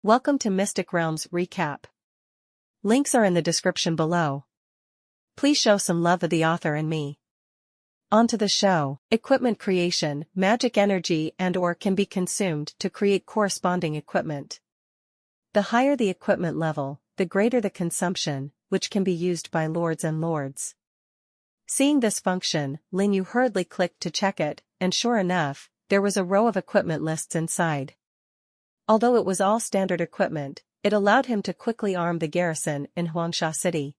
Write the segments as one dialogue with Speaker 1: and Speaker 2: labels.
Speaker 1: Welcome to Mystic Realms Recap. Links are in the description below. Please show some love of the author and me. On to the show. Equipment creation, magic energy and/or can be consumed to create corresponding equipment. The higher the equipment level, the greater the consumption, which can be used by lords and lords. Seeing this function, Lin You hurriedly clicked to check it, and sure enough, there was a row of equipment lists inside. Although it was all standard equipment, it allowed him to quickly arm the garrison in Huangsha City.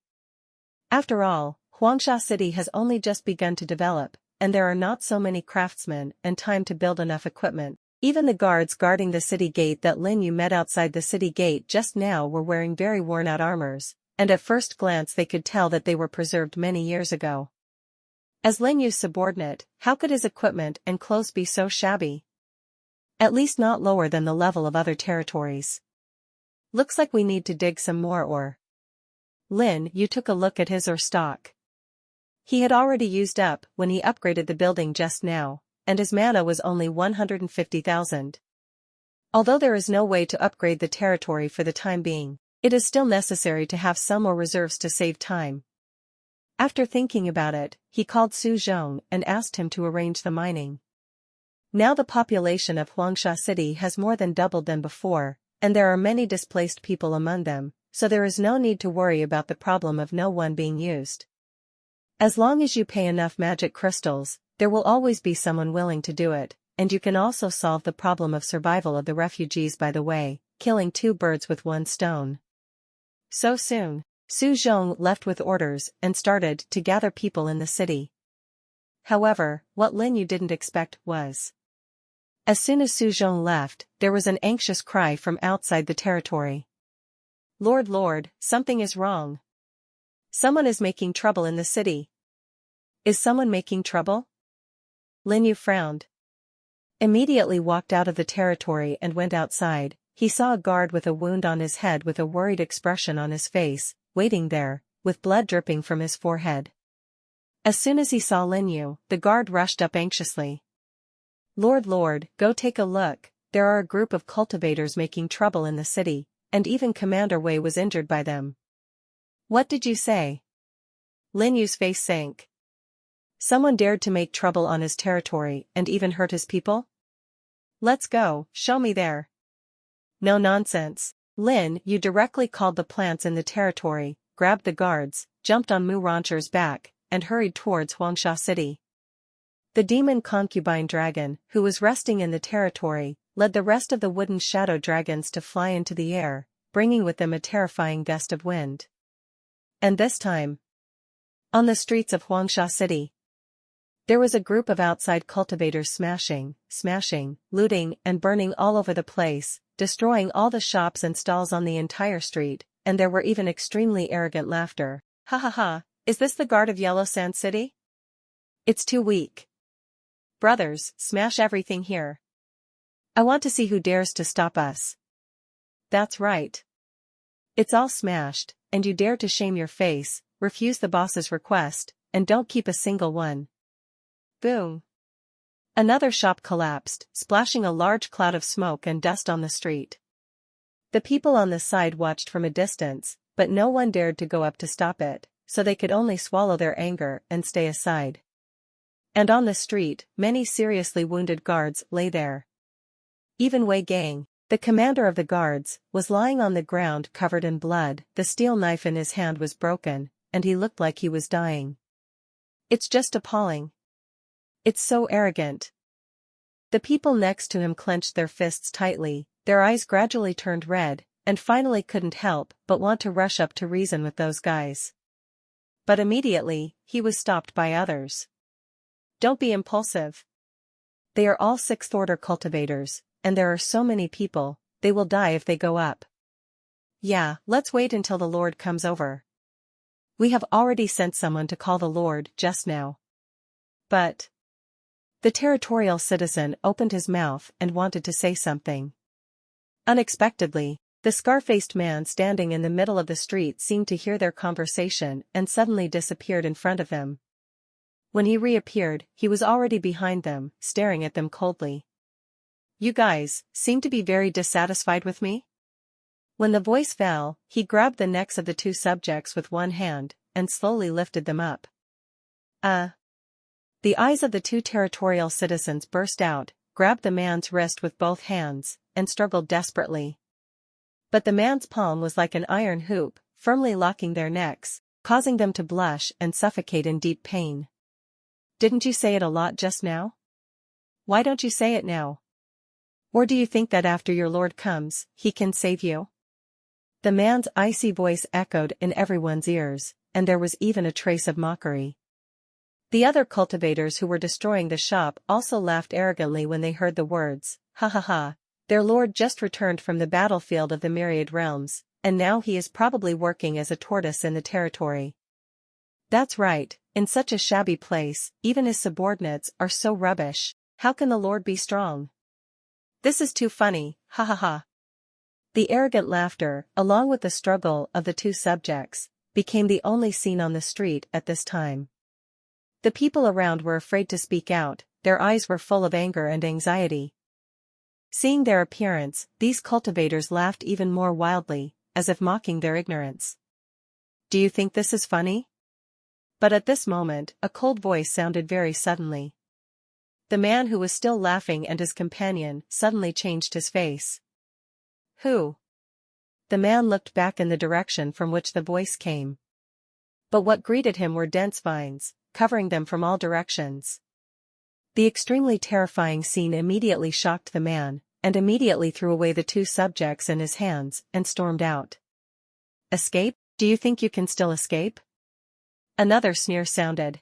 Speaker 1: After all, Huangsha City has only just begun to develop, and there are not so many craftsmen and time to build enough equipment. Even the guards guarding the city gate that Lin You met outside the city gate just now were wearing very worn-out armors, and at first glance they could tell that they were preserved many years ago. As Lin Yu's subordinate, how could his equipment and clothes be so shabby? At least not lower than the level of other territories. Looks like we need to dig some more ore. Lin You took a look at his ore stock. He had already used up when he upgraded the building just now, and his mana was only 150,000. Although there is no way to upgrade the territory for the time being, it is still necessary to have some ore reserves to save time. After thinking about it, he called Su Zhong and asked him to arrange the mining. Now the population of Huangsha City has more than doubled than before, and there are many displaced people among them, so there is no need to worry about the problem of no one being used. As long as you pay enough magic crystals, there will always be someone willing to do it, and you can also solve the problem of survival of the refugees by the way, killing two birds with one stone. So soon, Su Zhong left with orders and started to gather people in the city. However, what Lin You didn't expect was, as soon as Su Zhong left, there was an anxious cry from outside the territory. Lord, something is wrong. Someone is making trouble in the city. Is someone making trouble? Lin You frowned. Immediately walked out of the territory and went outside. He saw a guard with a wound on his head with a worried expression on his face, waiting there, with blood dripping from his forehead. As soon as he saw Lin You, the guard rushed up anxiously. Lord, go take a look, there are a group of cultivators making trouble in the city, and even Commander Wei was injured by them. What did you say? Lin Yu's face sank. Someone dared to make trouble on his territory and even hurt his people? Let's go, show me there. No nonsense. Lin You directly called the plants in the territory, grabbed the guards, jumped on Mu Rancher's back, and hurried towards Huangsha City. The demon concubine dragon, who was resting in the territory, led the rest of the wooden shadow dragons to fly into the air, bringing with them a terrifying gust of wind. And this time, on the streets of Huangsha City, there was a group of outside cultivators smashing, looting and burning all over the place, destroying all the shops and stalls on the entire street, and there were even extremely arrogant laughter. Ha ha ha, is this the guard of Yellow Sand City? It's too weak. Brothers, smash everything here. I want to see who dares to stop us. That's right. It's all smashed, and you dare to shame your face, refuse the boss's request, and don't keep a single one. Boom. Another shop collapsed, splashing a large cloud of smoke and dust on the street. The people on the side watched from a distance, but no one dared to go up to stop it, so they could only swallow their anger and stay aside. And on the street, many seriously wounded guards lay there. Even Wei Gang, the commander of the guards, was lying on the ground covered in blood, the steel knife in his hand was broken, and he looked like he was dying. It's just appalling. It's so arrogant. The people next to him clenched their fists tightly, their eyes gradually turned red, and finally couldn't help but want to rush up to reason with those guys. But immediately, he was stopped by others. Don't be impulsive. They are all sixth-order cultivators, and there are so many people, they will die if they go up. Yeah, let's wait until the Lord comes over. We have already sent someone to call the Lord just now. But the territorial citizen opened his mouth and wanted to say something. Unexpectedly, the scar-faced man standing in the middle of the street seemed to hear their conversation and suddenly disappeared in front of them. When he reappeared, he was already behind them, staring at them coldly. You guys seem to be very dissatisfied with me? When the voice fell, he grabbed the necks of the two subjects with one hand, and slowly lifted them up. The eyes of the two territorial citizens burst out, grabbed the man's wrist with both hands, and struggled desperately. But the man's palm was like an iron hoop, firmly locking their necks, causing them to blush and suffocate in deep pain. Didn't you say it a lot just now? Why don't you say it now? Or do you think that after your lord comes, he can save you? The man's icy voice echoed in everyone's ears, and there was even a trace of mockery. The other cultivators who were destroying the shop also laughed arrogantly when they heard the words, "Ha ha ha, their lord just returned from the battlefield of the myriad realms, and now he is probably working as a tortoise in the territory. That's right, in such a shabby place, even his subordinates are so rubbish, how can the lord be strong? This is too funny, ha ha ha." The arrogant laughter, along with the struggle of the two subjects, became the only scene on the street at this time. The people around were afraid to speak out, their eyes were full of anger and anxiety. Seeing their appearance, these cultivators laughed even more wildly, as if mocking their ignorance. "Do you think this is funny?" But at this moment, a cold voice sounded very suddenly. The man who was still laughing and his companion suddenly changed his face. "Who?" The man looked back in the direction from which the voice came. But what greeted him were dense vines, covering them from all directions. The extremely terrifying scene immediately shocked the man, and immediately threw away the two subjects in his hands and stormed out. "Escape? Do you think you can still escape?" Another sneer sounded.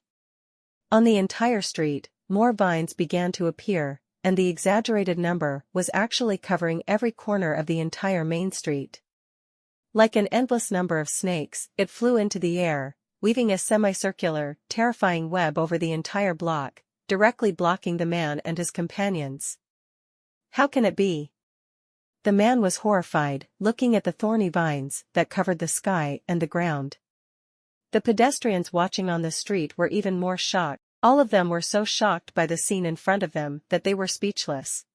Speaker 1: On the entire street, more vines began to appear, and the exaggerated number was actually covering every corner of the entire main street. Like an endless number of snakes, it flew into the air, weaving a semicircular, terrifying web over the entire block, directly blocking the man and his companions. How can it be? The man was horrified, looking at the thorny vines that covered the sky and the ground. The pedestrians watching on the street were even more shocked. All of them were so shocked by the scene in front of them that they were speechless.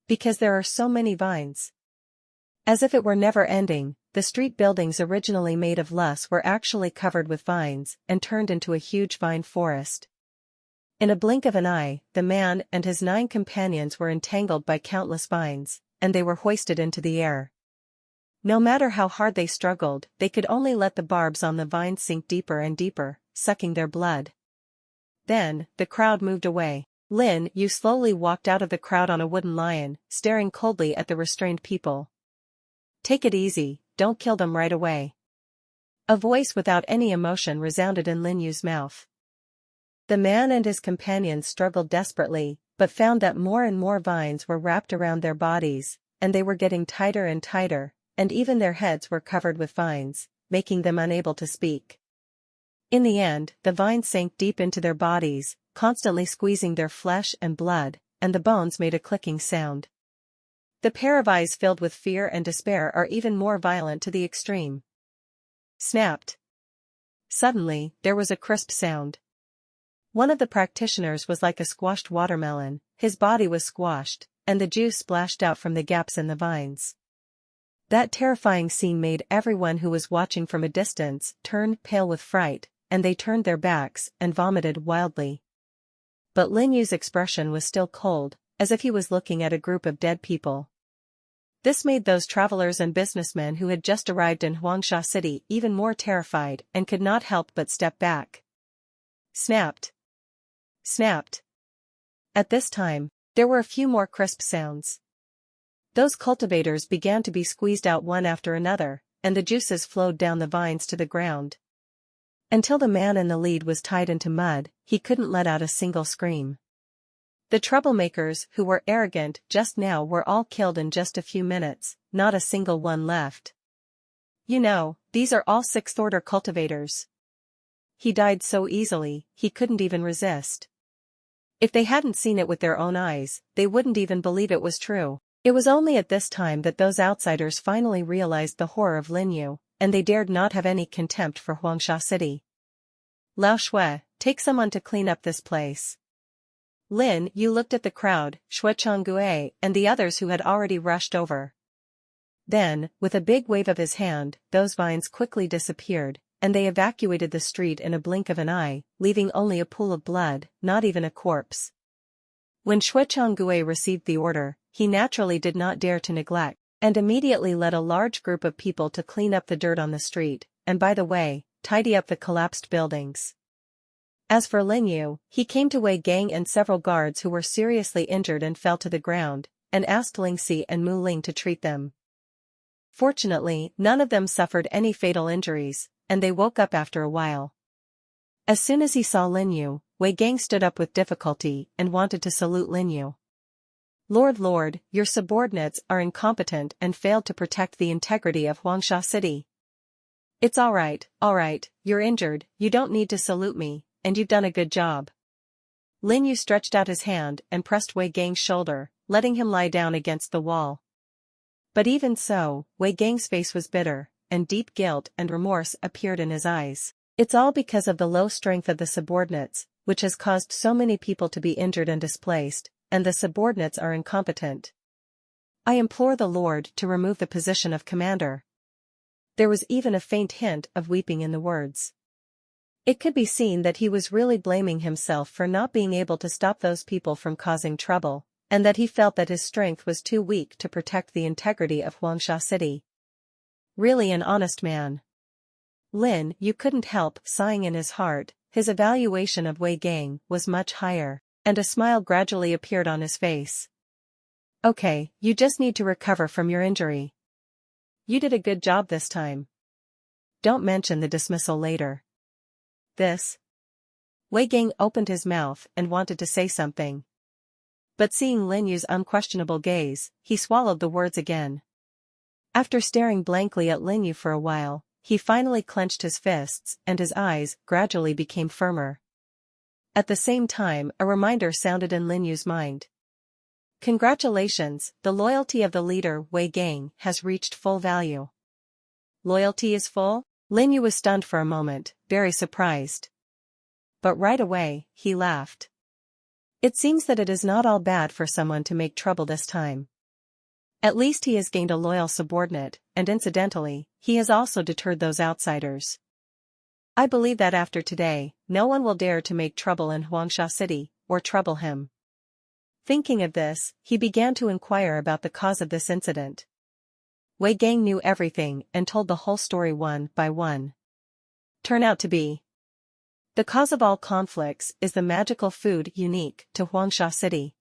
Speaker 1: Because there are so many vines. As if it were never ending, the street buildings originally made of loess were actually covered with vines and turned into a huge vine forest. In a blink of an eye, the man and his 9 companions were entangled by countless vines, and they were hoisted into the air. No matter how hard they struggled, they could only let the barbs on the vines sink deeper and deeper, sucking their blood. Then, the crowd moved away. Lin You slowly walked out of the crowd on a wooden lion, staring coldly at the restrained people. "Take it easy, don't kill them right away." A voice without any emotion resounded in Lin Yu's mouth. The man and his companions struggled desperately, but found that more and more vines were wrapped around their bodies, and they were getting tighter and tighter, and even their heads were covered with vines, making them unable to speak. In the end, the vines sank deep into their bodies, constantly squeezing their flesh and blood, and the bones made a clicking sound. The pair of eyes filled with fear and despair are even more violent to the extreme. Snapped. Suddenly, there was a crisp sound. One of the practitioners was like a squashed watermelon, his body was squashed, and the juice splashed out from the gaps in the vines. That terrifying scene made everyone who was watching from a distance turn pale with fright, and they turned their backs and vomited wildly. But Lin Yu's expression was still cold, as if he was looking at a group of dead people. This made those travelers and businessmen who had just arrived in Huangsha City even more terrified and could not help but step back. Snapped. Snapped. At this time, there were a few more crisp sounds. Those cultivators began to be squeezed out one after another, and the juices flowed down the vines to the ground. Until the man in the lead was tied into mud, he couldn't let out a single scream. The troublemakers who were arrogant just now were all killed in just a few minutes, not a single one left. "You know, these are all 6th order cultivators. He died so easily, he couldn't even resist." If they hadn't seen it with their own eyes, they wouldn't even believe it was true. It was only at this time that those outsiders finally realized the horror of Lin You, and they dared not have any contempt for Huangsha City. "Lao Shui, take someone to clean up this place." Lin You looked at the crowd, Shui Changgue, and the others who had already rushed over. Then, with a big wave of his hand, those vines quickly disappeared, and they evacuated the street in a blink of an eye, leaving only a pool of blood, not even a corpse. When Shui Changgue received the order, he naturally did not dare to neglect, and immediately led a large group of people to clean up the dirt on the street, and by the way, tidy up the collapsed buildings. As for Lin You, he came to Wei Gang and several guards who were seriously injured and fell to the ground, and asked Ling Si and Mu Ling to treat them. Fortunately, none of them suffered any fatal injuries, and they woke up after a while. As soon as he saw Lin You, Wei Gang stood up with difficulty and wanted to salute Lin You. Lord, your subordinates are incompetent and failed to protect the integrity of Huangsha City. It's all right, you're injured, you don't need to salute me, and you've done a good job. Lin Yu stretched out his hand and pressed Wei Gang's shoulder, letting him lie down against the wall. But even so, Wei Gang's face was bitter, and deep guilt and remorse appeared in his eyes. It's all because of the low strength of the subordinates, which has caused so many people to be injured and displaced, and the subordinates are incompetent. I implore the Lord to remove the position of commander. There was even a faint hint of weeping in the words. It could be seen that he was really blaming himself for not being able to stop those people from causing trouble, and that he felt that his strength was too weak to protect the integrity of Huangsha City. Really an honest man. Lin You couldn't help sighing in his heart. His evaluation of Wei Gang was much higher, and a smile gradually appeared on his face. Okay, you just need to recover from your injury. You did a good job this time. Don't mention the dismissal later. Wei Gang opened his mouth and wanted to say something. But seeing Lin Yu's unquestionable gaze, he swallowed the words again. After staring blankly at Lin Yu for a while, he finally clenched his fists and his eyes gradually became firmer. At the same time, a reminder sounded in Lin Yu's mind. Congratulations, the loyalty of the leader Wei Gang has reached full value. Loyalty is full? Lin Yu was stunned for a moment, very surprised. But right away, he laughed. It seems that it is not all bad for someone to make trouble this time. At least he has gained a loyal subordinate, and incidentally, he has also deterred those outsiders. I believe that after today, no one will dare to make trouble in Huangsha City, or trouble him. Thinking of this, he began to inquire about the cause of this incident. Wei Gang knew everything and told the whole story one by one. Turn out to be. The cause of all conflicts is the magical food unique to Huangsha City.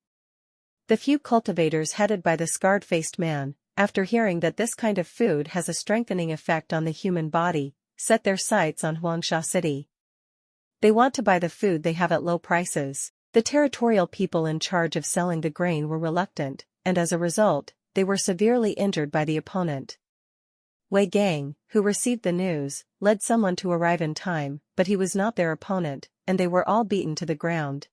Speaker 1: The few cultivators headed by the scarred-faced man, after hearing that this kind of food has a strengthening effect on the human body, set their sights on Huangsha City. They want to buy the food they have at low prices. The territorial people in charge of selling the grain were reluctant, and as a result, they were severely injured by the opponent. Wei Gang, who received the news, led someone to arrive in time, but he was not their opponent, and they were all beaten to the ground.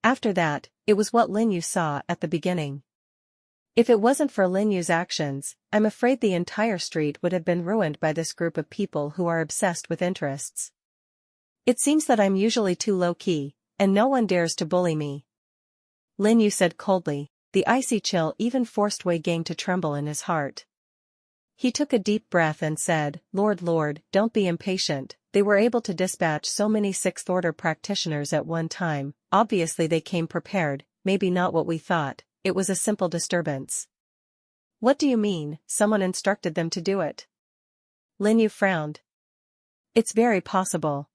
Speaker 1: After that, it was what Lin Yu saw at the beginning. If it wasn't for Lin Yu's actions, I'm afraid the entire street would have been ruined by this group of people who are obsessed with interests. It seems that I'm usually too low-key, and no one dares to bully me. Lin Yu said coldly. The icy chill even forced Wei Gang to tremble in his heart. He took a deep breath and said, Lord, don't be impatient. They were able to dispatch so many sixth-order practitioners at one time. Obviously they came prepared, maybe not what we thought, it was a simple disturbance. What do you mean, someone instructed them to do it? Lin Yu frowned. It's very possible.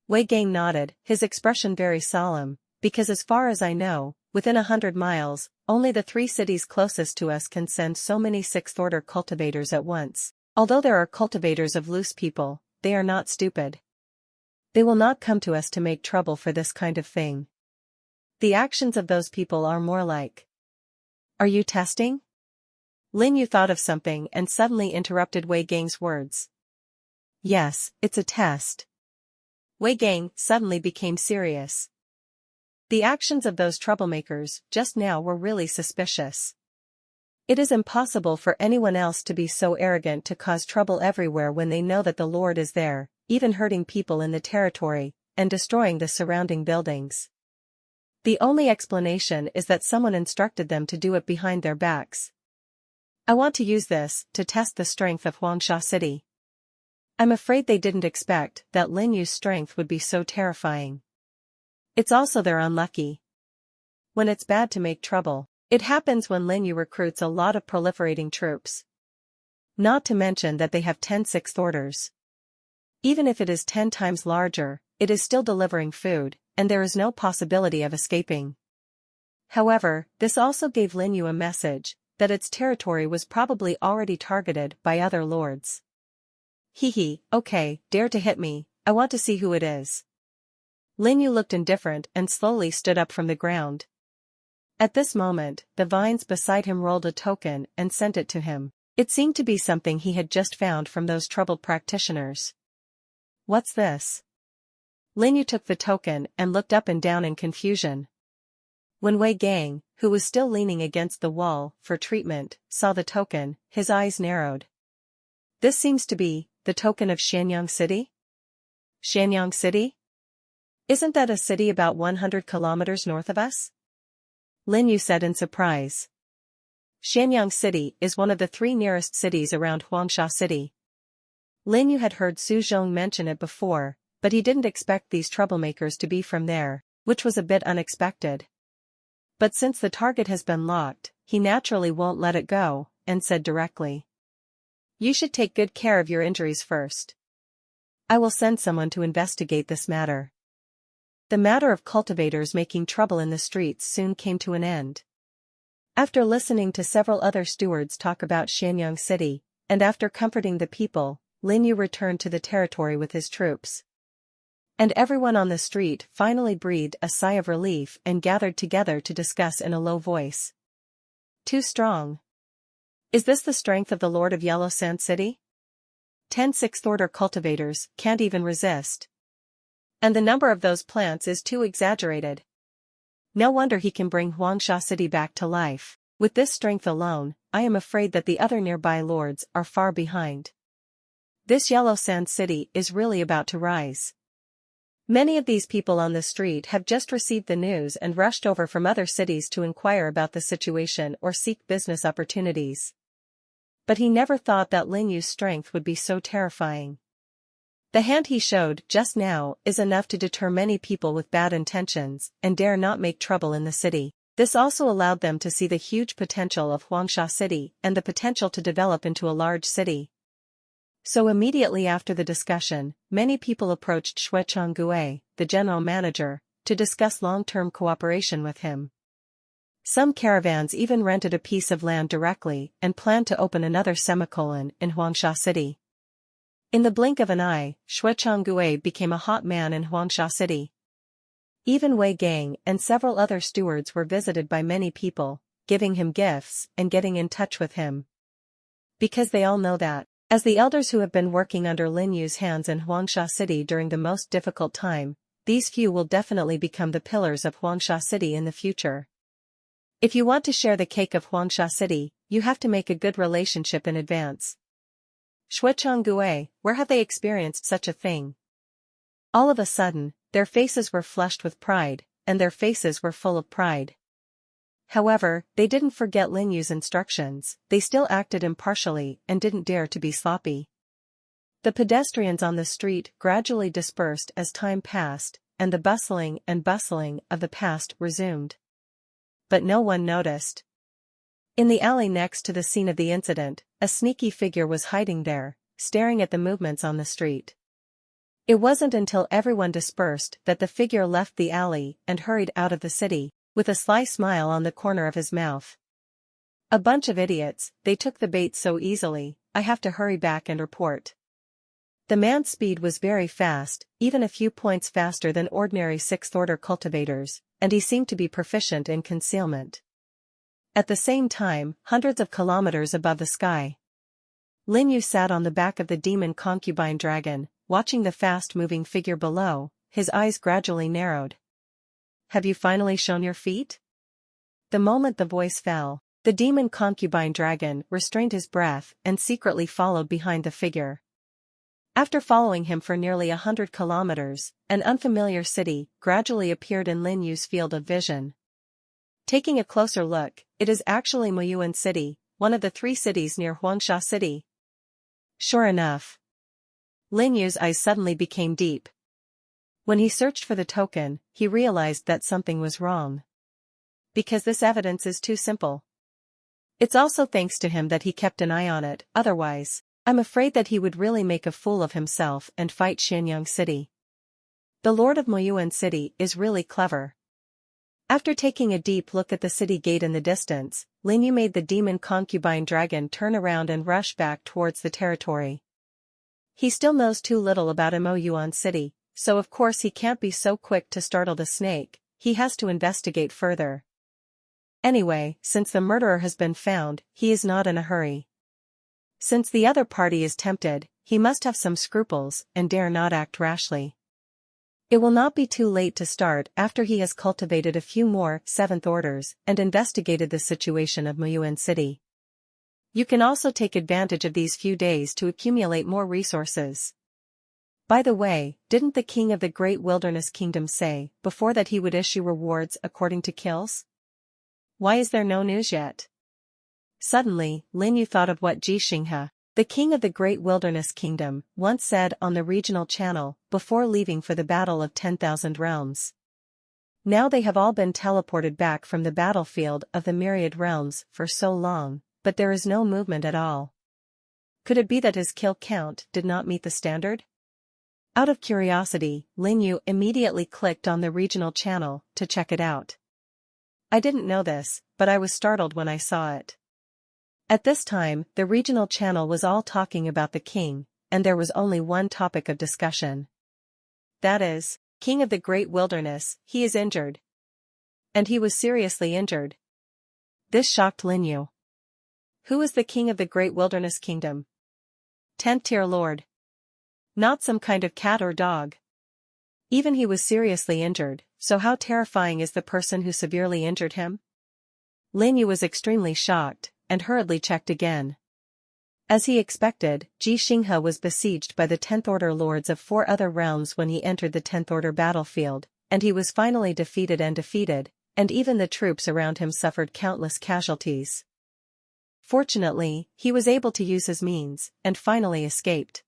Speaker 1: Wei Gang nodded, his expression very solemn, because as far as I know, within 100 miles, only the 3 cities closest to us can send so many sixth-order cultivators at once. Although there are cultivators of loose people, they are not stupid. They will not come to us to make trouble for this kind of thing. The actions of those people are more like. Are you testing? Lin Yu thought of something and suddenly interrupted Wei Gang's words. Yes, it's a test. Wei Gang suddenly became serious. The actions of those troublemakers just now were really suspicious. It is impossible for anyone else to be so arrogant to cause trouble everywhere when they know that the Lord is there, even hurting people in the territory, and destroying the surrounding buildings. The only explanation is that someone instructed them to do it behind their backs. I want to use this to test the strength of Huangsha City. I'm afraid they didn't expect that Lin Yu's strength would be so terrifying. It's also they're unlucky. When it's bad to make trouble, it happens when Lin Yu recruits a lot of proliferating troops. Not to mention that they have 10 sixth orders. Even if it is 10 times larger, it is still delivering food, and there is no possibility of escaping. However, this also gave Lin Yu a message that its territory was probably already targeted by other lords. Hehe, okay, dare to hit me, I want to see who it is. Lin Yu looked indifferent and slowly stood up from the ground. At this moment, the vines beside him rolled a token and sent it to him. It seemed to be something he had just found from those troubled practitioners. What's this? Lin Yu took the token and looked up and down in confusion. When Wei Gang, who was still leaning against the wall for treatment, saw the token, his eyes narrowed. This seems to be the token of Shanyang City? Shanyang City? Isn't that a city about 100 kilometers north of us? Lin Yu said in surprise. Shanyang City is one of the 3 nearest cities around Huangsha City. Lin Yu had heard Su Zhong mention it before, but he didn't expect these troublemakers to be from there, which was a bit unexpected. But since the target has been locked, he naturally won't let it go, and said directly. You should take good care of your injuries first. I will send someone to investigate this matter. The matter of cultivators making trouble in the streets soon came to an end. After listening to several other stewards talk about Shanyang City, and after comforting the people, Lin Yu returned to the territory with his troops. And everyone on the street finally breathed a sigh of relief and gathered together to discuss in a low voice. Too strong. Is this the strength of the Lord of Yellow Sand City? 10 sixth-order cultivators can't even resist. And the number of those plants is too exaggerated. No wonder he can bring Huangsha City back to life. With this strength alone, I am afraid that the other nearby lords are far behind. This Yellow Sand City is really about to rise. Many of these people on the street have just received the news and rushed over from other cities to inquire about the situation or seek business opportunities. But he never thought that Lin Yu's strength would be so terrifying. The hand he showed just now is enough to deter many people with bad intentions and dare not make trouble in the city. This also allowed them to see the huge potential of Huangsha City and the potential to develop into a large city. So immediately after the discussion, many people approached Xue Changgue, the general manager, to discuss long-term cooperation with him. Some caravans even rented a piece of land directly and planned to open another semicolon in Huangsha City. In the blink of an eye, Xue Changgue became a hot man in Huangsha City. Even Wei Gang and several other stewards were visited by many people, giving him gifts and getting in touch with him. Because they all know that, as the elders who have been working under Lin Yu's hands in Huangsha City during the most difficult time, these few will definitely become the pillars of Huangsha City in the future. If you want to share the cake of Huangsha City, you have to make a good relationship in advance. Xue Changgue, where have they experienced such a thing? All of a sudden, their faces were flushed with pride, and their faces were full of pride. However, they didn't forget Lin Yu's instructions, they still acted impartially and didn't dare to be sloppy. The pedestrians on the street gradually dispersed as time passed, and the bustling of the past resumed. But no one noticed. In the alley next to the scene of the incident, a sneaky figure was hiding there, staring at the movements on the street. It wasn't until everyone dispersed that the figure left the alley and hurried out of the city, with a sly smile on the corner of his mouth. A bunch of idiots, they took the bait so easily, I have to hurry back and report. The man's speed was very fast, even a few points faster than ordinary sixth-order cultivators, and he seemed to be proficient in concealment. At the same time, hundreds of kilometers above the sky, Lin Yu sat on the back of the demon concubine dragon, watching the fast-moving figure below, his eyes gradually narrowed. Have you finally shown your feet? The moment the voice fell, the demon concubine dragon restrained his breath and secretly followed behind the figure. After following him for nearly 100 kilometers, an unfamiliar city gradually appeared in Lin Yu's field of vision. Taking a closer look, it is actually Muyuan City, one of the 3 cities near Huangsha City. Sure enough. Lin Yu's eyes suddenly became deep. When he searched for the token, he realized that something was wrong. Because this evidence is too simple. It's also thanks to him that he kept an eye on it, otherwise, I'm afraid that he would really make a fool of himself and fight Xianyang City. The Lord of Muyuan City is really clever. After taking a deep look at the city gate in the distance, Lin You made the demon concubine dragon turn around and rush back towards the territory. He still knows too little about Muyuan City, so of course he can't be so quick to startle the snake, he has to investigate further. Anyway, since the murderer has been found, he is not in a hurry. Since the other party is tempted, he must have some scruples and dare not act rashly. It will not be too late to start after he has cultivated a few more 7th orders and investigated the situation of Muyuan City. You can also take advantage of these few days to accumulate more resources. By the way, didn't the king of the Great Wilderness Kingdom say before that he would issue rewards according to kills? Why is there no news yet? Suddenly, Lin Yu thought of what Ji Xinghe, the king of the Great Wilderness Kingdom, once said on the regional channel before leaving for the Battle of 10,000 Realms. Now they have all been teleported back from the battlefield of the Myriad Realms for so long, but there is no movement at all. Could it be that his kill count did not meet the standard? Out of curiosity, Lin Yu immediately clicked on the regional channel to check it out. I didn't know this, but I was startled when I saw it. At this time, the regional channel was all talking about the king, and there was only one topic of discussion. That is, King of the Great Wilderness, he is injured. And he was seriously injured. This shocked Lin Yu. Who is the king of the Great Wilderness Kingdom? 10th tier lord. Not some kind of cat or dog. Even he was seriously injured, so how terrifying is the person who severely injured him? Lin Yu was extremely shocked, and hurriedly checked again. As he expected, Ji Xinghe was besieged by the 10th Order lords of 4 other realms when he entered the 10th Order battlefield, and he was finally defeated, and even the troops around him suffered countless casualties. Fortunately, he was able to use his means, and finally escaped.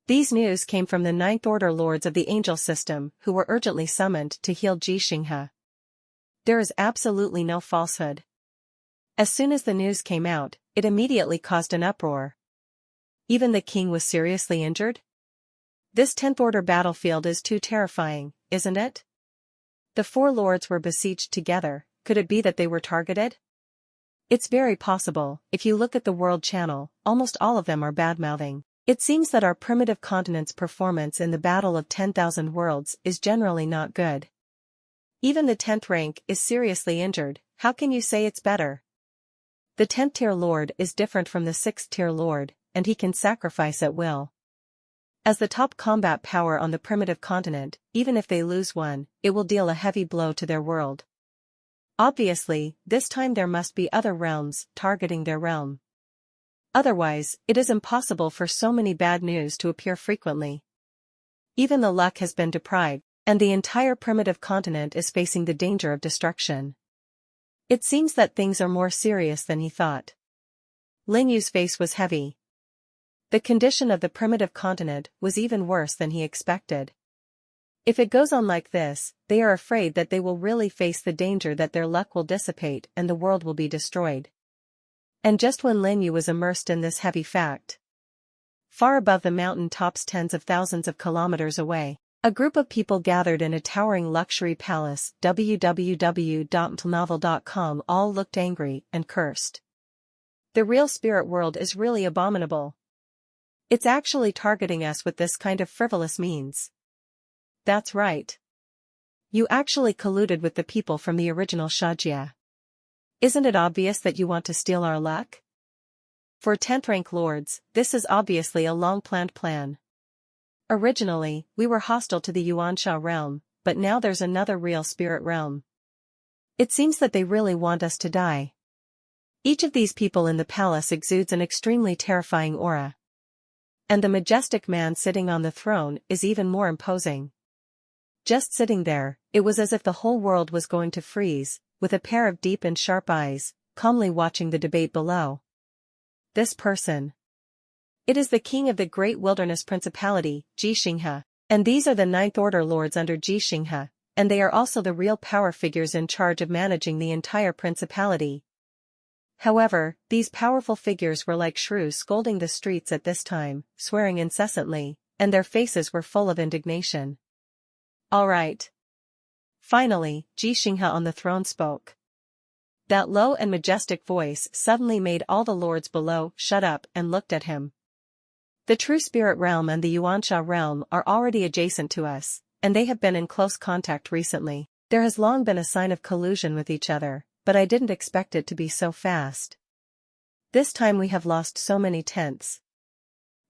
Speaker 1: These news came from the 9th Order lords of the Angel System, who were urgently summoned to heal Ji Xinghe. There is absolutely no falsehood. As soon as the news came out, it immediately caused an uproar. Even the king was seriously injured? This 10th Order battlefield is too terrifying, isn't it? The 4 lords were besieged together, could it be that they were targeted? It's very possible. If you look at the world channel, almost all of them are bad-mouthing. It seems that our primitive continent's performance in the Battle of 10,000 Worlds is generally not good. Even the 10th rank is seriously injured, how can you say it's better? The 10th tier lord is different from the 6th tier lord, and he can sacrifice at will. As the top combat power on the primitive continent, even if they lose one, it will deal a heavy blow to their world. Obviously, this time there must be other realms targeting their realm. Otherwise, it is impossible for so many bad news to appear frequently. Even the luck has been deprived, and the entire primitive continent is facing the danger of destruction. It seems that things are more serious than he thought. Lin Yu's face was heavy. The condition of the primitive continent was even worse than he expected. If it goes on like this, they are afraid that they will really face the danger that their luck will dissipate and the world will be destroyed. And just when Lin Yu was immersed in this heavy fact, far above the mountain tops tens of thousands of kilometers away, a group of people gathered in a towering luxury palace. www.lightnovel.com all looked angry and cursed. The real spirit world is really abominable. It's actually targeting us with this kind of frivolous means. That's right. You actually colluded with the people from the original Shajia. Isn't it obvious that you want to steal our luck? For 10th rank lords, this is obviously a long-planned plan. Originally, we were hostile to the Yuansha realm, but now there's another real spirit realm. It seems that they really want us to die. Each of these people in the palace exudes an extremely terrifying aura. And the majestic man sitting on the throne is even more imposing. Just sitting there, it was as if the whole world was going to freeze, with a pair of deep and sharp eyes, calmly watching the debate below. This person. It is the king of the great wilderness principality, Jixinghe. And these are the Ninth Order lords under Jixinghe, and they are also the real power figures in charge of managing the entire principality. However, these powerful figures were like shrews scolding the streets at this time, swearing incessantly, and their faces were full of indignation. All right. Finally, Jixinghe on the throne spoke. That low and majestic voice suddenly made all the lords below shut up and looked at him. The True Spirit Realm and the Yuansha Realm are already adjacent to us, and they have been in close contact recently. There has long been a sign of collusion with each other, but I didn't expect it to be so fast. This time we have lost so many tenths.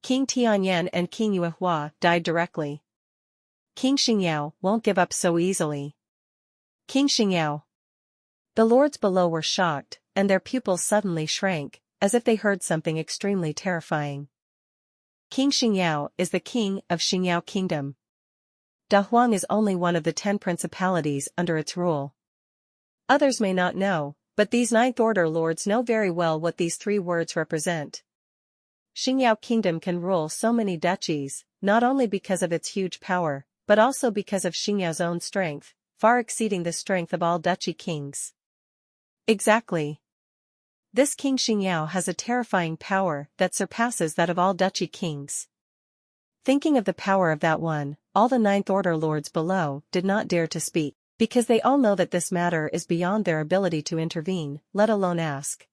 Speaker 1: King Tianyan and King Yuehua died directly. King Xingyao won't give up so easily. King Xingyao. The lords below were shocked, and their pupils suddenly shrank, as if they heard something extremely terrifying. King Xingyao is the king of Xingyao Kingdom. Da Huang is only one of the 10 principalities under its rule. Others may not know, but these Ninth Order lords know very well what these 3 words represent. Xingyao Kingdom can rule so many duchies, not only because of its huge power, but also because of Xingyao's own strength, far exceeding the strength of all duchy kings. Exactly. This King Xingyao has a terrifying power that surpasses that of all duchy kings. Thinking of the power of that one, all the Ninth Order lords below did not dare to speak, because they all know that this matter is beyond their ability to intervene, let alone ask.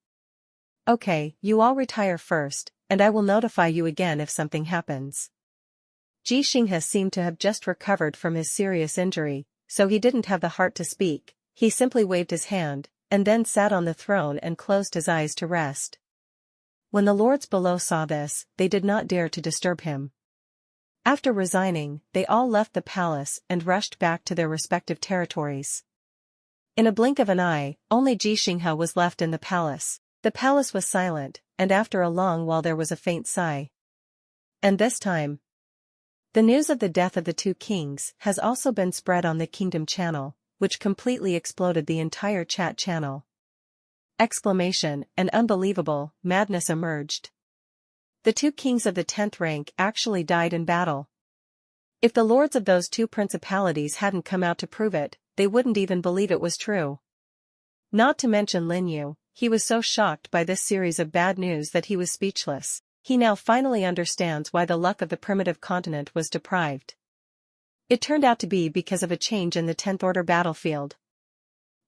Speaker 1: Okay, you all retire first, and I will notify you again if something happens. Jixinghe seemed to have just recovered from his serious injury, so he didn't have the heart to speak. He simply waved his hand, and then sat on the throne and closed his eyes to rest. When the lords below saw this, they did not dare to disturb him. After resigning, they all left the palace and rushed back to their respective territories. In a blink of an eye, only Jixinghe was left in the palace. The palace was silent, and after a long while there was a faint sigh. And this time, the news of the death of the 2 kings has also been spread on the Kingdom channel, which completely exploded the entire chat channel. Exclamation and unbelievable madness emerged. The 2 kings of the 10th rank actually died in battle. If the lords of those 2 principalities hadn't come out to prove it, they wouldn't even believe it was true. Not to mention Lin You, he was so shocked by this series of bad news that he was speechless. He now finally understands why the luck of the primitive continent was deprived. It turned out to be because of a change in the 10th Order battlefield.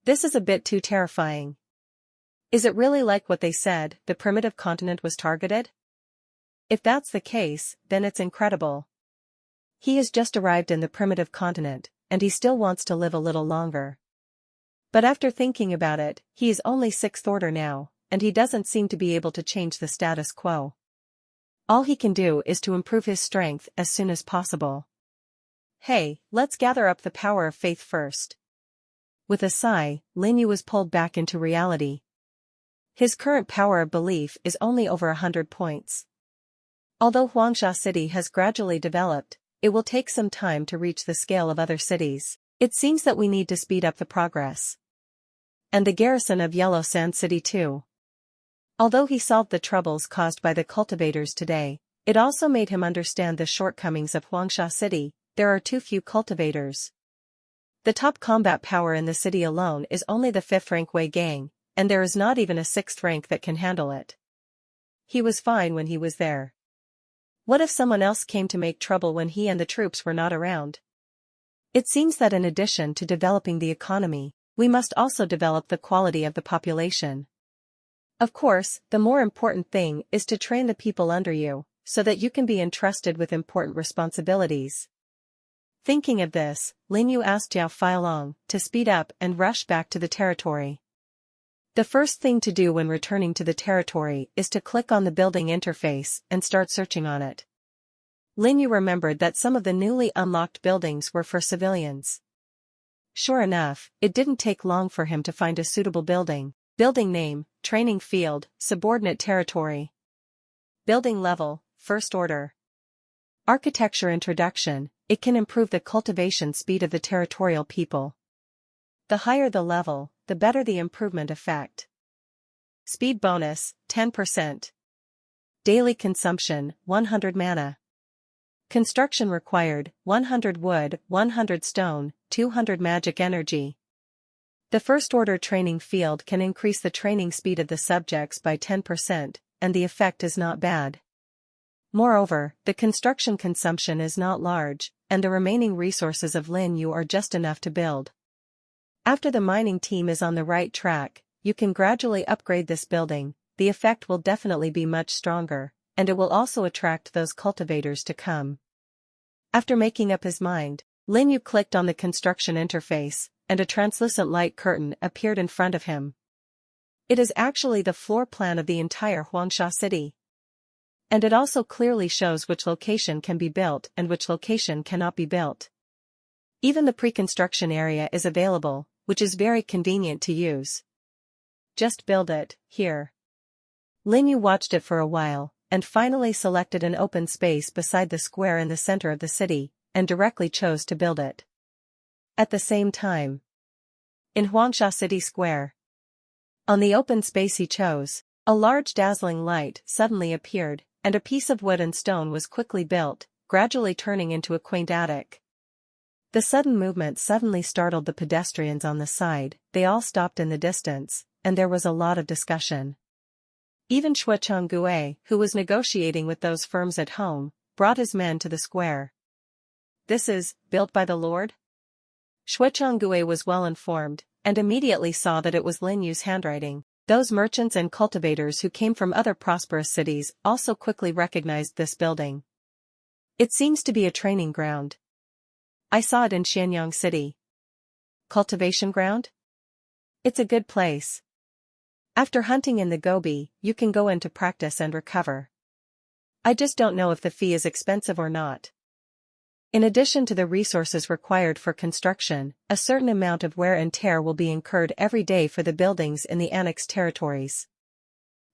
Speaker 1: This is a bit too terrifying. Is it really like what they said, the primitive continent was targeted? If that's the case, then it's incredible. He has just arrived in the primitive continent, and he still wants to live a little longer. But after thinking about it, he is only 6th Order now, and he doesn't seem to be able to change the status quo. All he can do is to improve his strength as soon as possible. Hey, let's gather up the power of faith first. With a sigh, Lin You was pulled back into reality. His current power of belief is only over 100 points. Although Huangsha City has gradually developed, it will take some time to reach the scale of other cities. It seems that we need to speed up the progress. And the garrison of Yellow Sand City too. Although he solved the troubles caused by the cultivators today, it also made him understand the shortcomings of Huangsha City. There are too few cultivators. The top combat power in the city alone is only the 5th rank Wei Gang, and there is not even a 6th rank that can handle it. He was fine when he was there. What if someone else came to make trouble when he and the troops were not around? It seems that in addition to developing the economy, we must also develop the quality of the population. Of course, the more important thing is to train the people under you, so that you can be entrusted with important responsibilities. Thinking of this, Lin You asked Jiao Feilong to speed up and rush back to the territory. The first thing to do when returning to the territory is to click on the building interface and start searching on it. Lin You remembered that some of the newly unlocked buildings were for civilians. Sure enough, it didn't take long for him to find a suitable building. Building name, training field, subordinate territory. Building level, 1st Order. Architecture introduction, it can improve the cultivation speed of the territorial people. The higher the level, the better the improvement effect. Speed bonus, 10%. Daily consumption, 100 mana. Construction required, 100 wood, 100 stone, 200 magic energy. The first order training field can increase the training speed of the subjects by 10%, and the effect is not bad. Moreover, the construction consumption is not large, and the remaining resources of Lin You are just enough to build. After the mining team is on the right track, you can gradually upgrade this building. The effect will definitely be much stronger, and it will also attract those cultivators to come. After making up his mind, Lin You clicked on the construction interface, and a translucent light curtain appeared in front of him. It is actually the floor plan of the entire Huangsha city. And it also clearly shows which location can be built and which location cannot be built. Even the pre-construction area is available, which is very convenient to use. Just build it, here. Lin You watched it for a while, and finally selected an open space beside the square in the center of the city, and directly chose to build it. At the same time, in Huangsha City Square, on the open space he chose, a large dazzling light suddenly appeared, and a piece of wood and stone was quickly built, gradually turning into a quaint attic. The sudden movement suddenly startled the pedestrians on the side. They all stopped in the distance, and there was a lot of discussion. Even Shuechanggue, who was negotiating with those firms at home, brought his men to the square. This is, built by the Lord? Shuechanggue was well informed, and immediately saw that it was Lin Yu's handwriting. Those merchants and cultivators who came from other prosperous cities also quickly recognized this building. It seems to be a training ground. I saw it in Xianyang City. Cultivation ground? It's a good place. After hunting in the Gobi, you can go in to practice and recover. I just don't know if the fee is expensive or not. In addition to the resources required for construction, a certain amount of wear and tear will be incurred every day for the buildings in the annexed territories.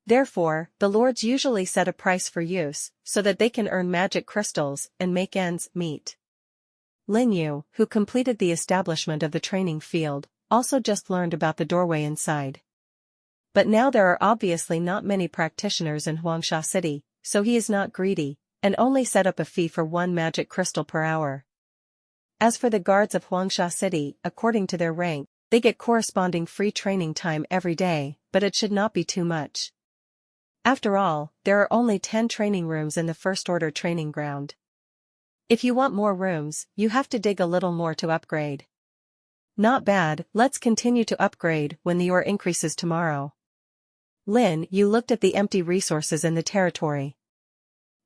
Speaker 1: Therefore, the lords usually set a price for use, so that they can earn magic crystals and make ends meet. Lin You, who completed the establishment of the training field, also just learned about the doorway inside. But now there are obviously not many practitioners in Huangsha City, so he is not greedy, and only set up a fee for 1 magic crystal per hour. As for the guards of Huangsha City, according to their rank, they get corresponding free training time every day, but it should not be too much. After all, there are only 10 training rooms in the first order training ground. If you want more rooms, you have to dig a little more to upgrade. Not bad, let's continue to upgrade when the ore increases tomorrow. Lin You looked at the empty resources in the territory.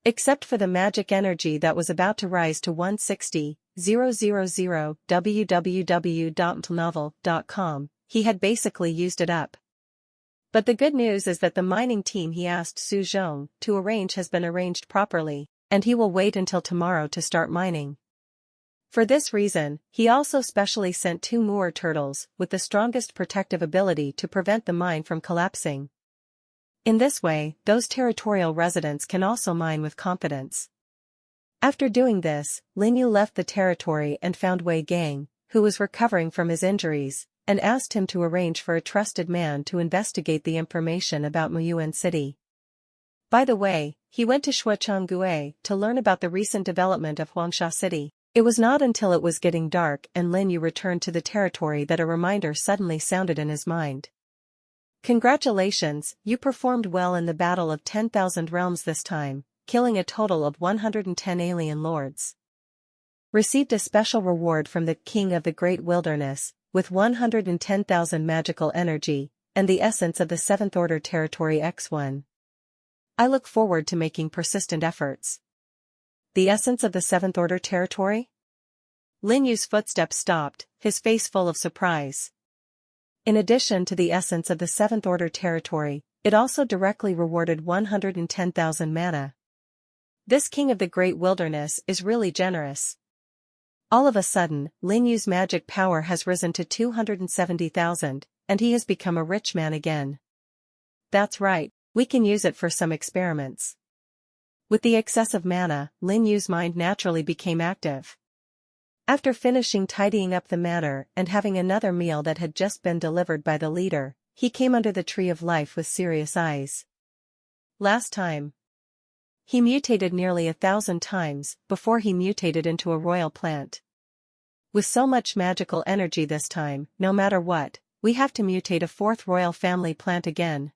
Speaker 1: Except for the magic energy that was about to rise to 160,000 www.lightnovel.com, he had basically used it up. But the good news is that the mining team he asked Su Zhong to arrange has been arranged properly, and he will wait until tomorrow to start mining. For this reason, he also specially sent 2 moor turtles with the strongest protective ability to prevent the mine from collapsing. In this way, those territorial residents can also mine with confidence. After doing this, Lin You left the territory and found Wei Gang, who was recovering from his injuries, and asked him to arrange for a trusted man to investigate the information about Muyuan City. By the way, he went to Shuechanggue to learn about the recent development of Huangsha City. It was not until it was getting dark and Lin You returned to the territory that a reminder suddenly sounded in his mind. Congratulations, you performed well in the Battle of 10,000 Realms this time, killing a total of 110 alien lords. Received a special reward from the King of the Great Wilderness, with 110,000 magical energy, and the essence of the 7th Order Territory X1. I look forward to making persistent efforts. The essence of the 7th Order Territory? Lin Yu's footsteps stopped, his face full of surprise. In addition to the essence of the 7th Order Territory, it also directly rewarded 110,000 mana. This King of the Great Wilderness is really generous. All of a sudden, Lin Yu's magic power has risen to 270,000, and he has become a rich man again. That's right, we can use it for some experiments. With the excess of mana, Lin Yu's mind naturally became active. After finishing tidying up the manor and having another meal that had just been delivered by the leader, he came under the tree of life with serious eyes. Last time, he mutated nearly 1,000 times before he mutated into a royal plant. With so much magical energy this time, no matter what, we have to mutate a 4th royal family plant again.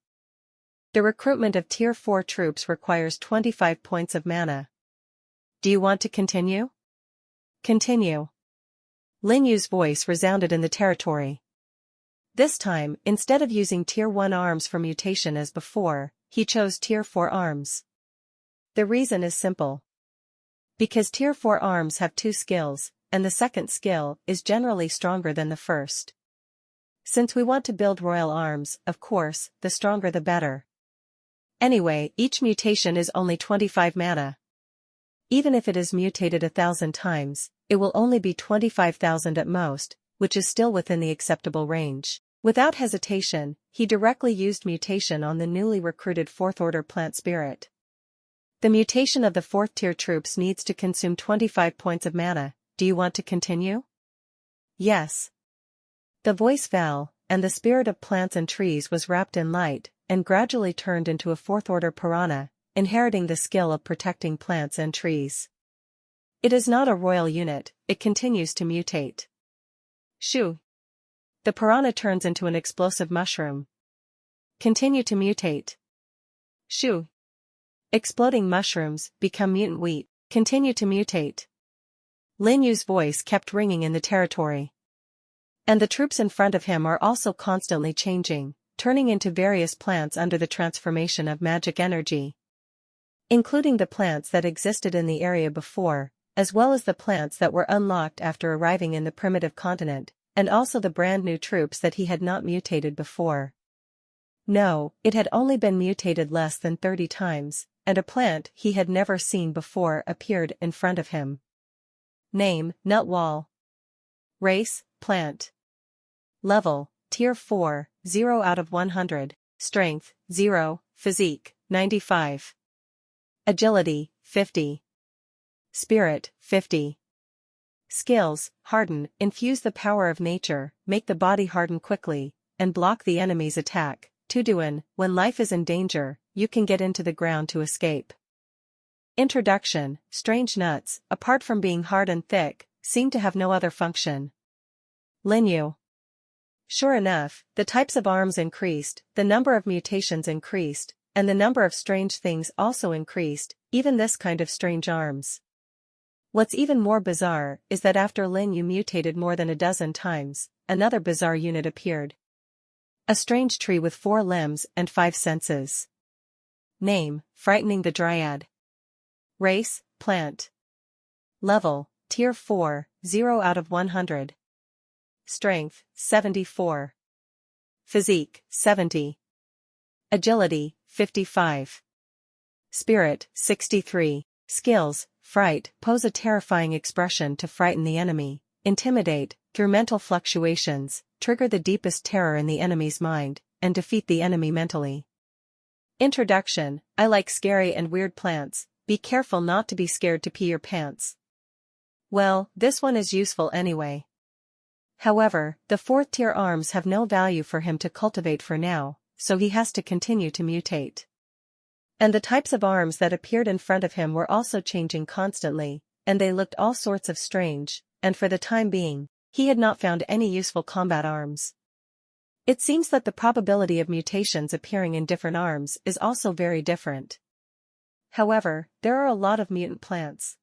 Speaker 1: The recruitment of Tier 4 troops requires 25 points of mana. Do you want to continue? Continue. Lin Yu's voice resounded in the territory. This time, instead of using Tier 1 arms for mutation as before, he chose Tier 4 arms. The reason is simple. Because Tier 4 arms have 2 skills, and the second skill is generally stronger than the first. Since we want to build royal arms, of course, the stronger the better. Anyway, each mutation is only 25 mana. Even if it is mutated 1,000 times, it will only be 25,000 at most, which is still within the acceptable range. Without hesitation, he directly used mutation on the newly recruited 4th Order plant spirit. The mutation of the 4th tier troops needs to consume 25 points of mana. Do you want to continue? Yes. The voice fell, and the spirit of plants and trees was wrapped in light, and gradually turned into a 4th Order piranha, inheriting the skill of protecting plants and trees. It is not a royal unit, it continues to mutate. Shoo! The piranha turns into an explosive mushroom. Continue to mutate. Shoo! Exploding mushrooms become mutant wheat. Continue to mutate. Lin Yu's voice kept ringing in the territory. And the troops in front of him are also constantly changing, turning into various plants under the transformation of magic energy. Including the plants that existed in the area before, as well as the plants that were unlocked after arriving in the primitive continent, and also the brand new troops that he had not mutated before. No, it had only been mutated less than 30 times, and a plant he had never seen before appeared in front of him. Name, Nutwall. Race, plant. Level, Tier 4, 0 out of 100. Strength, 0, Physique, 95. Agility, 50. Spirit, 50. Skills, Harden, infuse the power of nature, make the body harden quickly, and block the enemy's attack. Tuduan, when life is in danger, you can get into the ground to escape. Introduction, strange nuts, apart from being hard and thick, seem to have no other function. Lin You. Sure enough, the types of arms increased, the number of mutations increased, and the number of strange things also increased, even this kind of strange arms. What's even more bizarre is that after Lin You mutated more than a dozen times, another bizarre unit appeared. A strange tree with 4 limbs and 5 senses. Name, Frightening the Dryad. Race, plant. Level, Tier 4, 0 out of 100. Strength, 74. Physique, 70. Agility, 55. Spirit, 63. Skills, Fright, pose a terrifying expression to frighten the enemy. Intimidate, through mental fluctuations, trigger the deepest terror in the enemy's mind, and defeat the enemy mentally. Introduction, I like scary and weird plants, be careful not to be scared to pee your pants. Well, this one is useful anyway. However, the 4th tier arms have no value for him to cultivate for now, so he has to continue to mutate. And the types of arms that appeared in front of him were also changing constantly, and they looked all sorts of strange, and for the time being, he had not found any useful combat arms. It seems that the probability of mutations appearing in different arms is also very different. However, there are a lot of mutant plants.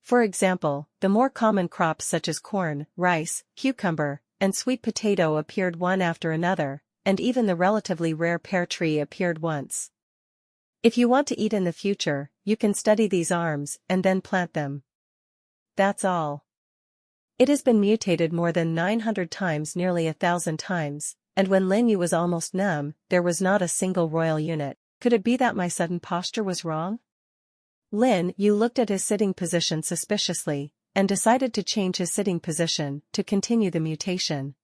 Speaker 1: For example, the more common crops such as corn, rice, cucumber, and sweet potato appeared one after another, and even the relatively rare pear tree appeared once. If you want to eat in the future, you can study these arms and then plant them. That's all. It has been mutated more than 900 times, nearly 1,000 times, and when Lin You was almost numb, there was not a single royal unit. Could it be that my sudden posture was wrong? Lin You looked at his sitting position suspiciously, and decided to change his sitting position to continue the mutation.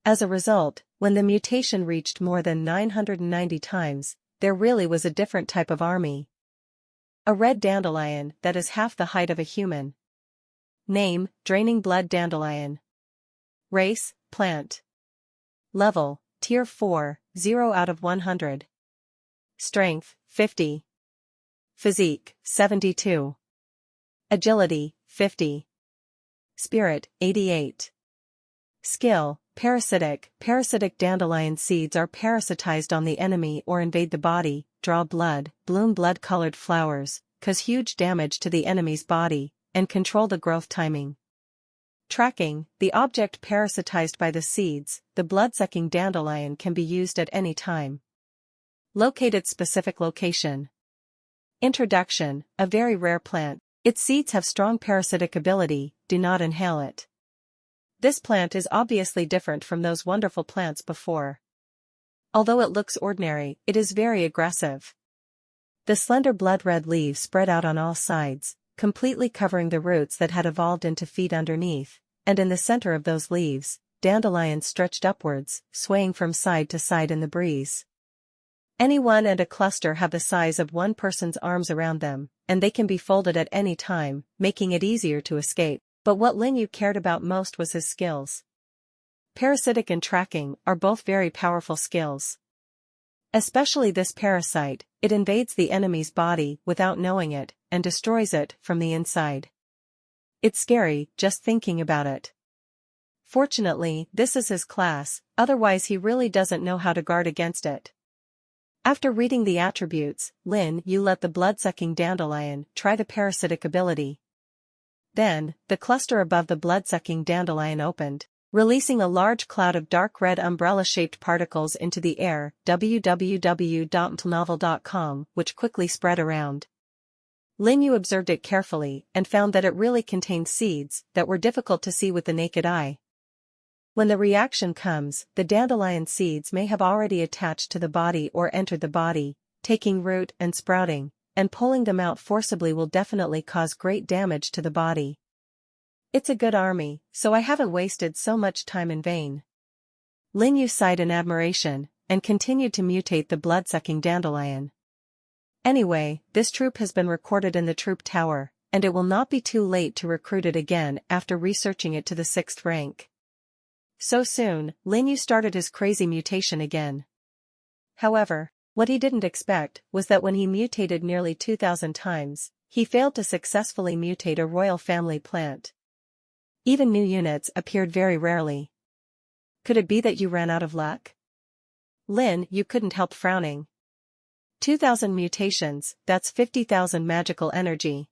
Speaker 1: As a result, when the mutation reached more than 990 times, there really was a different type of army. A red dandelion that is half the height of a human. Name, Draining Blood Dandelion. Race, plant. Level, Tier 4, 0 out of 100. Strength, 50. Physique, 72. Agility, 50. Spirit, 88. Skill, parasitic. Parasitic dandelion seeds are parasitized on the enemy or invade the body, draw blood, bloom blood-colored flowers, cause huge damage to the enemy's body, and control the growth timing. Tracking, the object parasitized by the seeds, the blood-sucking dandelion can be used at any time. Locate its specific location. Introduction, a very rare plant. Its seeds have strong parasitic ability, do not inhale it. This plant is obviously different from those wonderful plants before. Although it looks ordinary, it is very aggressive. The slender blood-red leaves spread out on all sides, completely covering the roots that had evolved into feet underneath, and in the center of those leaves, dandelions stretched upwards, swaying from side to side in the breeze. Any one and a cluster have the size of one person's arms around them, and they can be folded at any time, making it easier to escape. But what Lin You cared about most was his skills. Parasitic and tracking are both very powerful skills. Especially this parasite, it invades the enemy's body without knowing it, and destroys it from the inside. It's scary, just thinking about it. Fortunately, this is his class, otherwise he really doesn't know how to guard against it. After reading the attributes, Lin You let the blood-sucking dandelion try the parasitic ability. Then, the cluster above the blood-sucking dandelion opened, releasing a large cloud of dark red umbrella-shaped particles into the air, www.mtnovel.com, which quickly spread around. Lin You observed it carefully and found that it really contained seeds that were difficult to see with the naked eye. When the reaction comes, the dandelion seeds may have already attached to the body or entered the body, taking root and sprouting, and pulling them out forcibly will definitely cause great damage to the body. It's a good army, so I haven't wasted so much time in vain. Lin You sighed in admiration, and continued to mutate the blood-sucking dandelion. Anyway, this troop has been recorded in the troop tower, and it will not be too late to recruit it again after researching it to the 6th rank. So soon, Lin You started his crazy mutation again. However, what he didn't expect was that when he mutated nearly 2,000 times, he failed to successfully mutate a royal family plant. Even new units appeared very rarely. Could it be that you ran out of luck? Lin You couldn't help frowning. 2,000 mutations, that's 50,000 magical energy.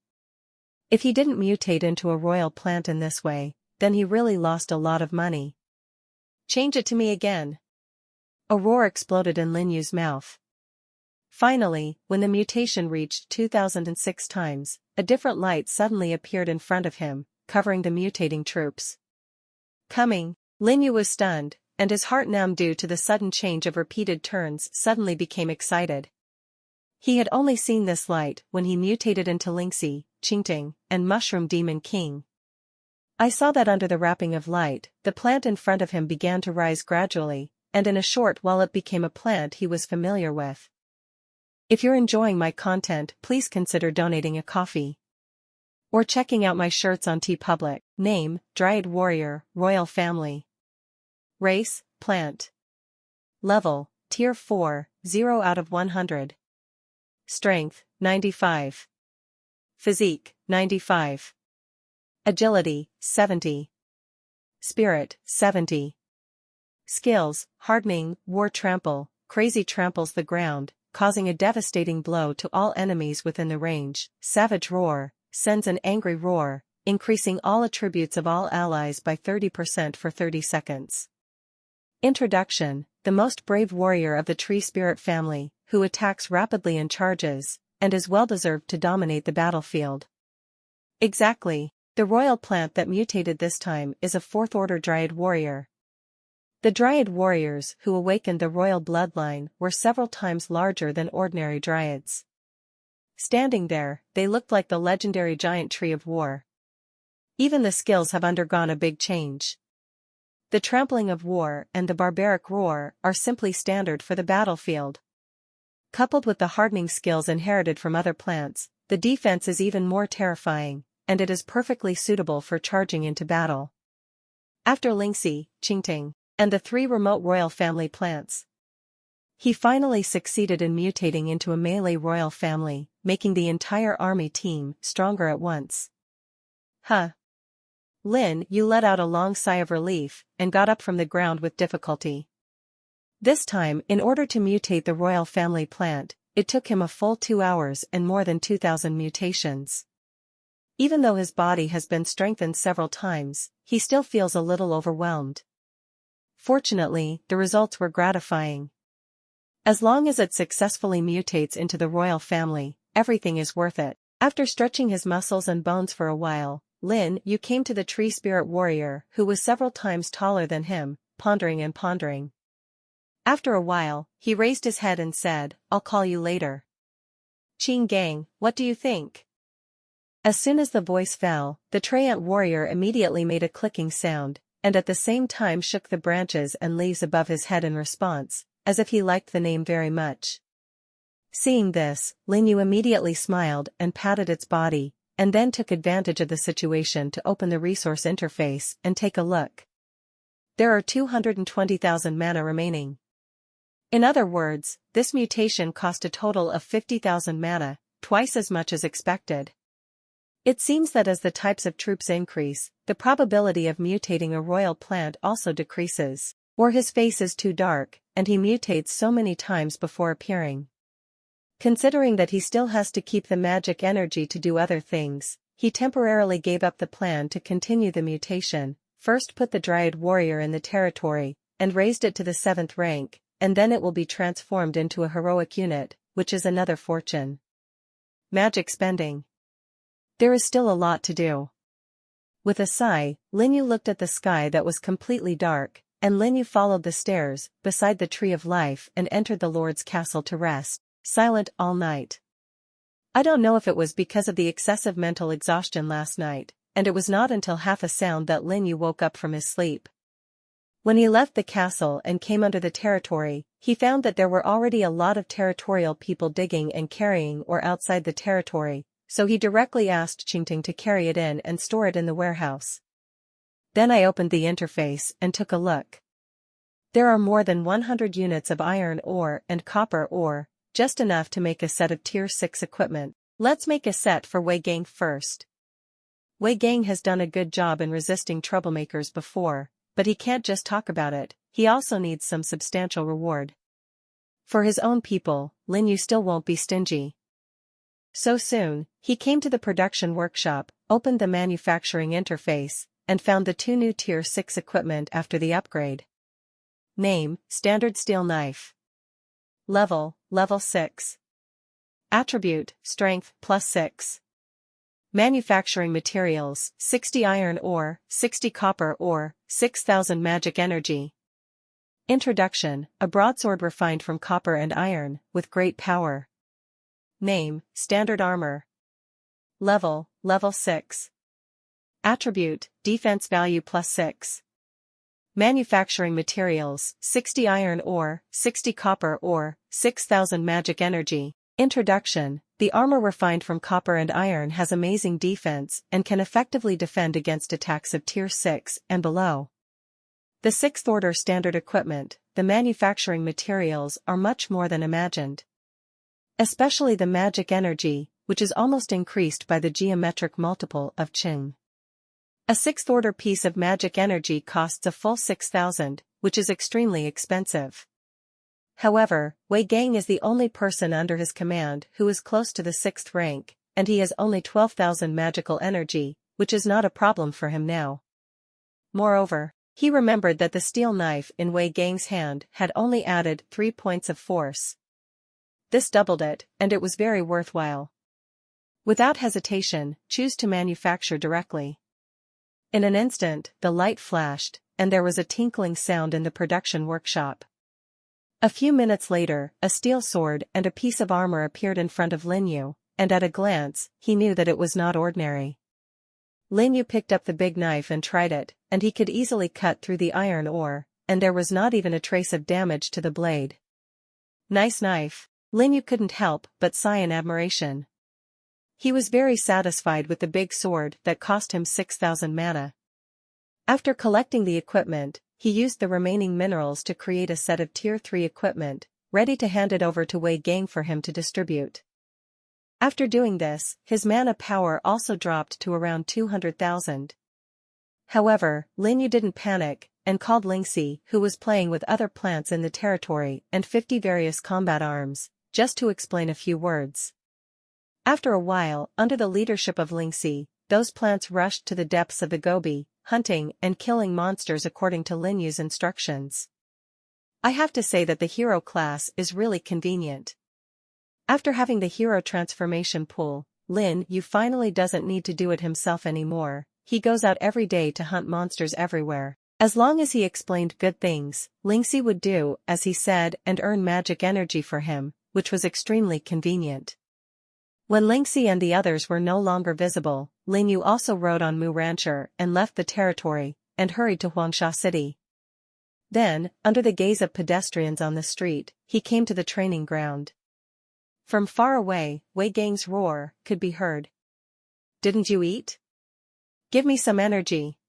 Speaker 1: If he didn't mutate into a royal plant in this way, then he really lost a lot of money. Change it to me again. A roar exploded in Lin Yu's mouth. Finally, when the mutation reached 2006 times, a different light suddenly appeared in front of him, covering the mutating troops. Coming, Lin You was stunned, and his heart numbed due to the sudden change of repeated turns suddenly became excited. He had only seen this light when he mutated into Lingxi, Qingting, and Mushroom Demon King. I saw that under the wrapping of light, the plant in front of him began to rise gradually, and in a short while it became a plant he was familiar with. If you're enjoying my content, please consider donating a coffee. Or checking out my shirts on TeePublic. Name, Dryad Warrior, Royal Family. Race, Plant. Level, Tier 4, 0 out of 100. Strength, 95. Physique, 95. Agility, 70. Spirit, 70. Skills, Hardening, War Trample, Crazy tramples the ground, causing a devastating blow to all enemies within the range. Savage Roar, sends an angry roar, increasing all attributes of all allies by 30% for 30 seconds. Introduction, the most brave warrior of the tree spirit family, who attacks rapidly and charges, and is well-deserved to dominate the battlefield. Exactly, the royal plant that mutated this time is a 4th-order Dryad warrior. The Dryad warriors who awakened the royal bloodline were several times larger than ordinary Dryads. Standing there, they looked like the legendary giant tree of war. Even the skills have undergone a big change. The trampling of war and the barbaric roar are simply standard for the battlefield. Coupled with the hardening skills inherited from other plants, the defense is even more terrifying, and it is perfectly suitable for charging into battle. After Lingxi, Qingting, and the 3 remote royal family plants. He finally succeeded in mutating into a melee royal family, making the entire army team stronger at once. Huh. Lin You let out a long sigh of relief and got up from the ground with difficulty. This time, in order to mutate the royal family plant, it took him a full 2 hours and more than 2,000 mutations. Even though his body has been strengthened several times, he still feels a little overwhelmed. Fortunately, the results were gratifying. As long as it successfully mutates into the royal family, everything is worth it. After stretching his muscles and bones for a while, Lin You came to the tree spirit warrior who was several times taller than him, pondering and pondering. After a while, he raised his head and said, "I'll call you later." "Qing gang, what do you think?" As soon as the voice fell, the Treant warrior immediately made a clicking sound, and at the same time shook the branches and leaves above his head in response, as if he liked the name very much. Seeing this, Lin You immediately smiled and patted its body, and then took advantage of the situation to open the resource interface and take a look. There are 220,000 mana remaining. In other words, this mutation cost a total of 50,000 mana, twice as much as expected. It seems that as the types of troops increase, the probability of mutating a royal plant also decreases, or his face is too dark, and he mutates so many times before appearing. Considering that he still has to keep the magic energy to do other things, he temporarily gave up the plan to continue the mutation, first put the Dryad warrior in the territory, and raised it to the 7th rank, and then it will be transformed into a heroic unit, which is another fortune. Magic spending. There is still a lot to do. With a sigh, Lin You looked at the sky that was completely dark, and Lin You followed the stairs beside the Tree of Life and entered the Lord's castle to rest, silent all night. I don't know if it was because of the excessive mental exhaustion last night, and it was not until half a sound that Lin You woke up from his sleep. When he left the castle and came under the territory, he found that there were already a lot of territorial people digging and carrying ore outside the territory, so he directly asked Qingting to carry it in and store it in the warehouse. Then I opened the interface and took a look. There are more than 100 units of iron ore and copper ore, just enough to make a set of Tier 6 equipment. Let's make a set for Wei Gang first. Wei Gang has done a good job in resisting troublemakers before, but he can't just talk about it, he also needs some substantial reward. For his own people, Lin You still won't be stingy. So soon, he came to the production workshop, opened the manufacturing interface, and found the 2 new Tier 6 equipment after the upgrade. Name, Standard Steel Knife. Level 6. Attribute, Strength, +6. Manufacturing materials, 60 iron ore, 60 copper ore, 6,000 magic energy. Introduction, a broadsword refined from copper and iron, with great power. Name, Standard Armor. Level 6. Attribute, Defense value +6. Manufacturing materials, 60 iron ore, 60 copper ore, 6,000 magic energy. Introduction, the armor refined from copper and iron has amazing defense and can effectively defend against attacks of Tier 6 and below. The 6th order standard equipment, the manufacturing materials are much more than imagined. Especially the magic energy, which is almost increased by the geometric multiple of Qing. A 6th order piece of magic energy costs a full 6,000, which is extremely expensive. However, Wei Gang is the only person under his command who is close to the 6th rank, and he has only 12,000 magical energy, which is not a problem for him now. Moreover, he remembered that the steel knife in Wei Gang's hand had only added 3 points of force. This doubled it, and it was very worthwhile. Without hesitation, choose to manufacture directly. In an instant, the light flashed, and there was a tinkling sound in the production workshop. A few minutes later, a steel sword and a piece of armor appeared in front of Lin You, and at a glance, he knew that it was not ordinary. Lin You picked up the big knife and tried it, and he could easily cut through the iron ore, and there was not even a trace of damage to the blade. Nice knife. Lin You couldn't help but sigh in admiration. He was very satisfied with the big sword that cost him 6,000 mana. After collecting the equipment, he used the remaining minerals to create a set of Tier 3 equipment, ready to hand it over to Wei Gang for him to distribute. After doing this, his mana power also dropped to around 200,000. However, Lin You didn't panic, and called Lingxi, who was playing with other plants in the territory and 50 various combat arms, just to explain a few words. After a while, under the leadership of Lingxi, those plants rushed to the depths of the Gobi, hunting and killing monsters according to Lin Yu's instructions. I have to say that the hero class is really convenient. After having the hero transformation pool, Lin You finally doesn't need to do it himself anymore. He goes out every day to hunt monsters everywhere. As long as he explained good things, Lingxi would do as he said and earn magic energy for him, which was extremely convenient. When Lingxi and the others were no longer visible, Lin You also rode on Mu Rancher and left the territory, and hurried to Huangsha City. Then, under the gaze of pedestrians on the street, he came to the training ground. From far away, Wei Gang's roar could be heard. "Didn't you eat? Give me some energy.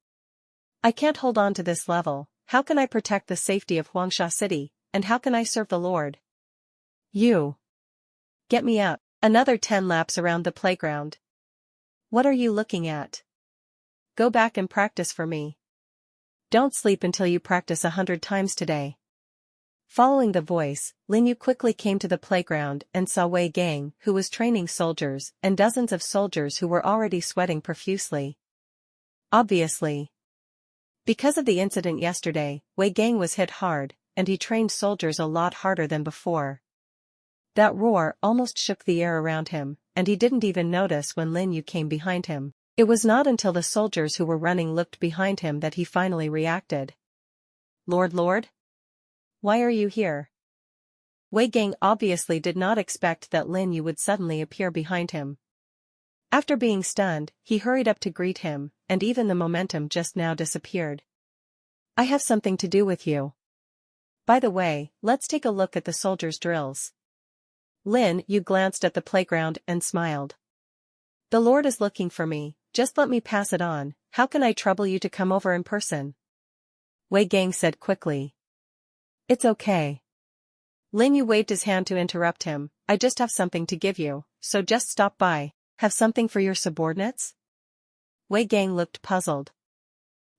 Speaker 1: I can't hold on to this level. How can I protect the safety of Huangsha City, and how can I serve the Lord? You. Get me up." Another 10 laps around the playground. "What are you looking at? Go back and practice for me. Don't sleep until you practice 100 times today." Following the voice, Lin You quickly came to the playground and saw Wei Gang, who was training soldiers, and dozens of soldiers who were already sweating profusely. Obviously. Because of the incident yesterday, Wei Gang was hit hard, and he trained soldiers a lot harder than before. That roar almost shook the air around him, and he didn't even notice when Lin You came behind him. It was not until the soldiers who were running looked behind him that he finally reacted. Lord? Why are you here?" Wei Gang obviously did not expect that Lin You would suddenly appear behind him. After being stunned, he hurried up to greet him, and even the momentum just now disappeared. "I have something to do with you. By the way, let's take a look at the soldiers' drills." Lin You glanced at the playground and smiled. "The Lord is looking for me, just let me pass it on. How can I trouble you to come over in person?" Wei Gang said quickly. "It's okay." Lin You waved his hand to interrupt him. "I just have something to give you, so just stop by." "Have something for your subordinates?" Wei Gang looked puzzled.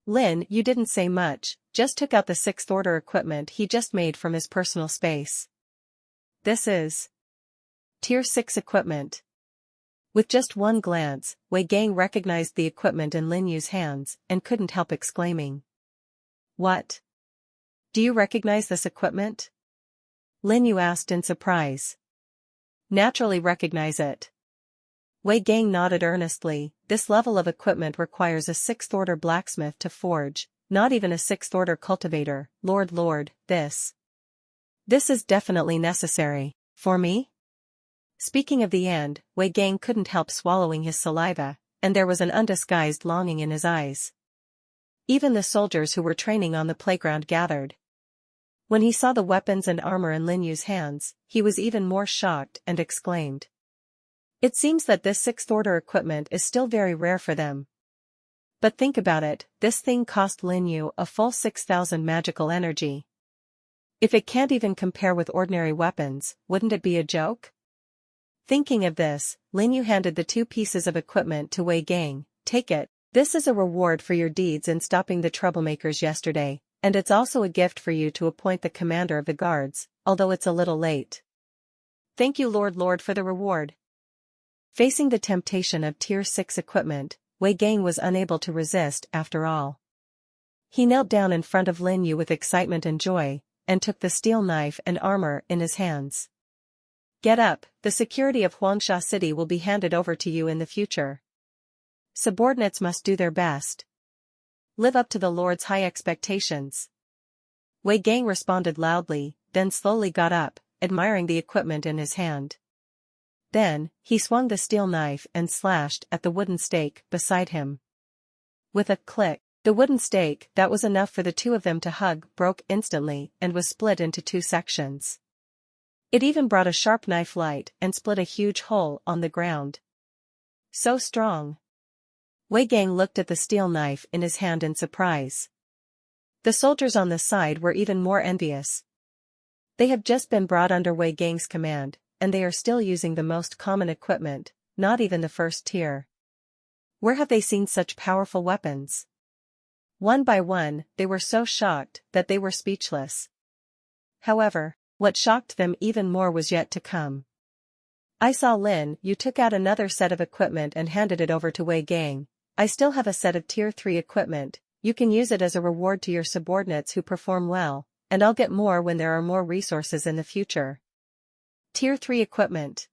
Speaker 1: Lin You didn't say much, just took out the 6th order equipment he just made from his personal space. "This is Tier 6 equipment." With just one glance, Wei Gang recognized the equipment in Lin Yu's hands, and couldn't help exclaiming. "What? Do you recognize this equipment?" Lin You asked in surprise. "Naturally recognize it." Wei Gang nodded earnestly. "This level of equipment requires a 6th order blacksmith to forge, not even a 6th order cultivator. Lord, this is definitely necessary. For me?" Speaking of the end, Wei Gang couldn't help swallowing his saliva, and there was an undisguised longing in his eyes. Even the soldiers who were training on the playground gathered. When he saw the weapons and armor in Lin Yu's hands, he was even more shocked and exclaimed. "It seems that this 6th order equipment is still very rare for them. But think about it, this thing cost Lin Yu a full 6,000 magical energy. If it can't even compare with ordinary weapons, wouldn't it be a joke?" Thinking of this, Lin Yu handed the 2 pieces of equipment to Wei Gang. "Take it. This is a reward for your deeds in stopping the troublemakers yesterday, and it's also a gift for you to appoint the commander of the guards, although it's a little late." "Thank you Lord for the reward." Facing the temptation of Tier 6 equipment, Wei Gang was unable to resist after all. He knelt down in front of Lin Yu with excitement and joy, and took the steel knife and armor in his hands. "Get up, the security of Huangsha City will be handed over to you in the future. Subordinates must do their best. Live up to the Lord's high expectations." Wei Gang responded loudly, then slowly got up, admiring the equipment in his hand. Then, he swung the steel knife and slashed at the wooden stake beside him. With a click, the wooden stake that was enough for the 2 of them to hug broke instantly and was split into 2 sections. It even brought a sharp knife light and split a huge hole on the ground. So strong. Wei Gang looked at the steel knife in his hand in surprise. The soldiers on the side were even more envious. They have just been brought under Wei Gang's command, and they are still using the most common equipment, not even the first tier. Where have they seen such powerful weapons? One by one, they were so shocked that they were speechless. However, what shocked them even more was yet to come. I saw Lin You took out another set of equipment and handed it over to Wei Gang. I still have a set of tier 3 equipment. You can use it as a reward to your subordinates who perform well, and I'll get more when there are more resources in the future. Tier 3 equipment.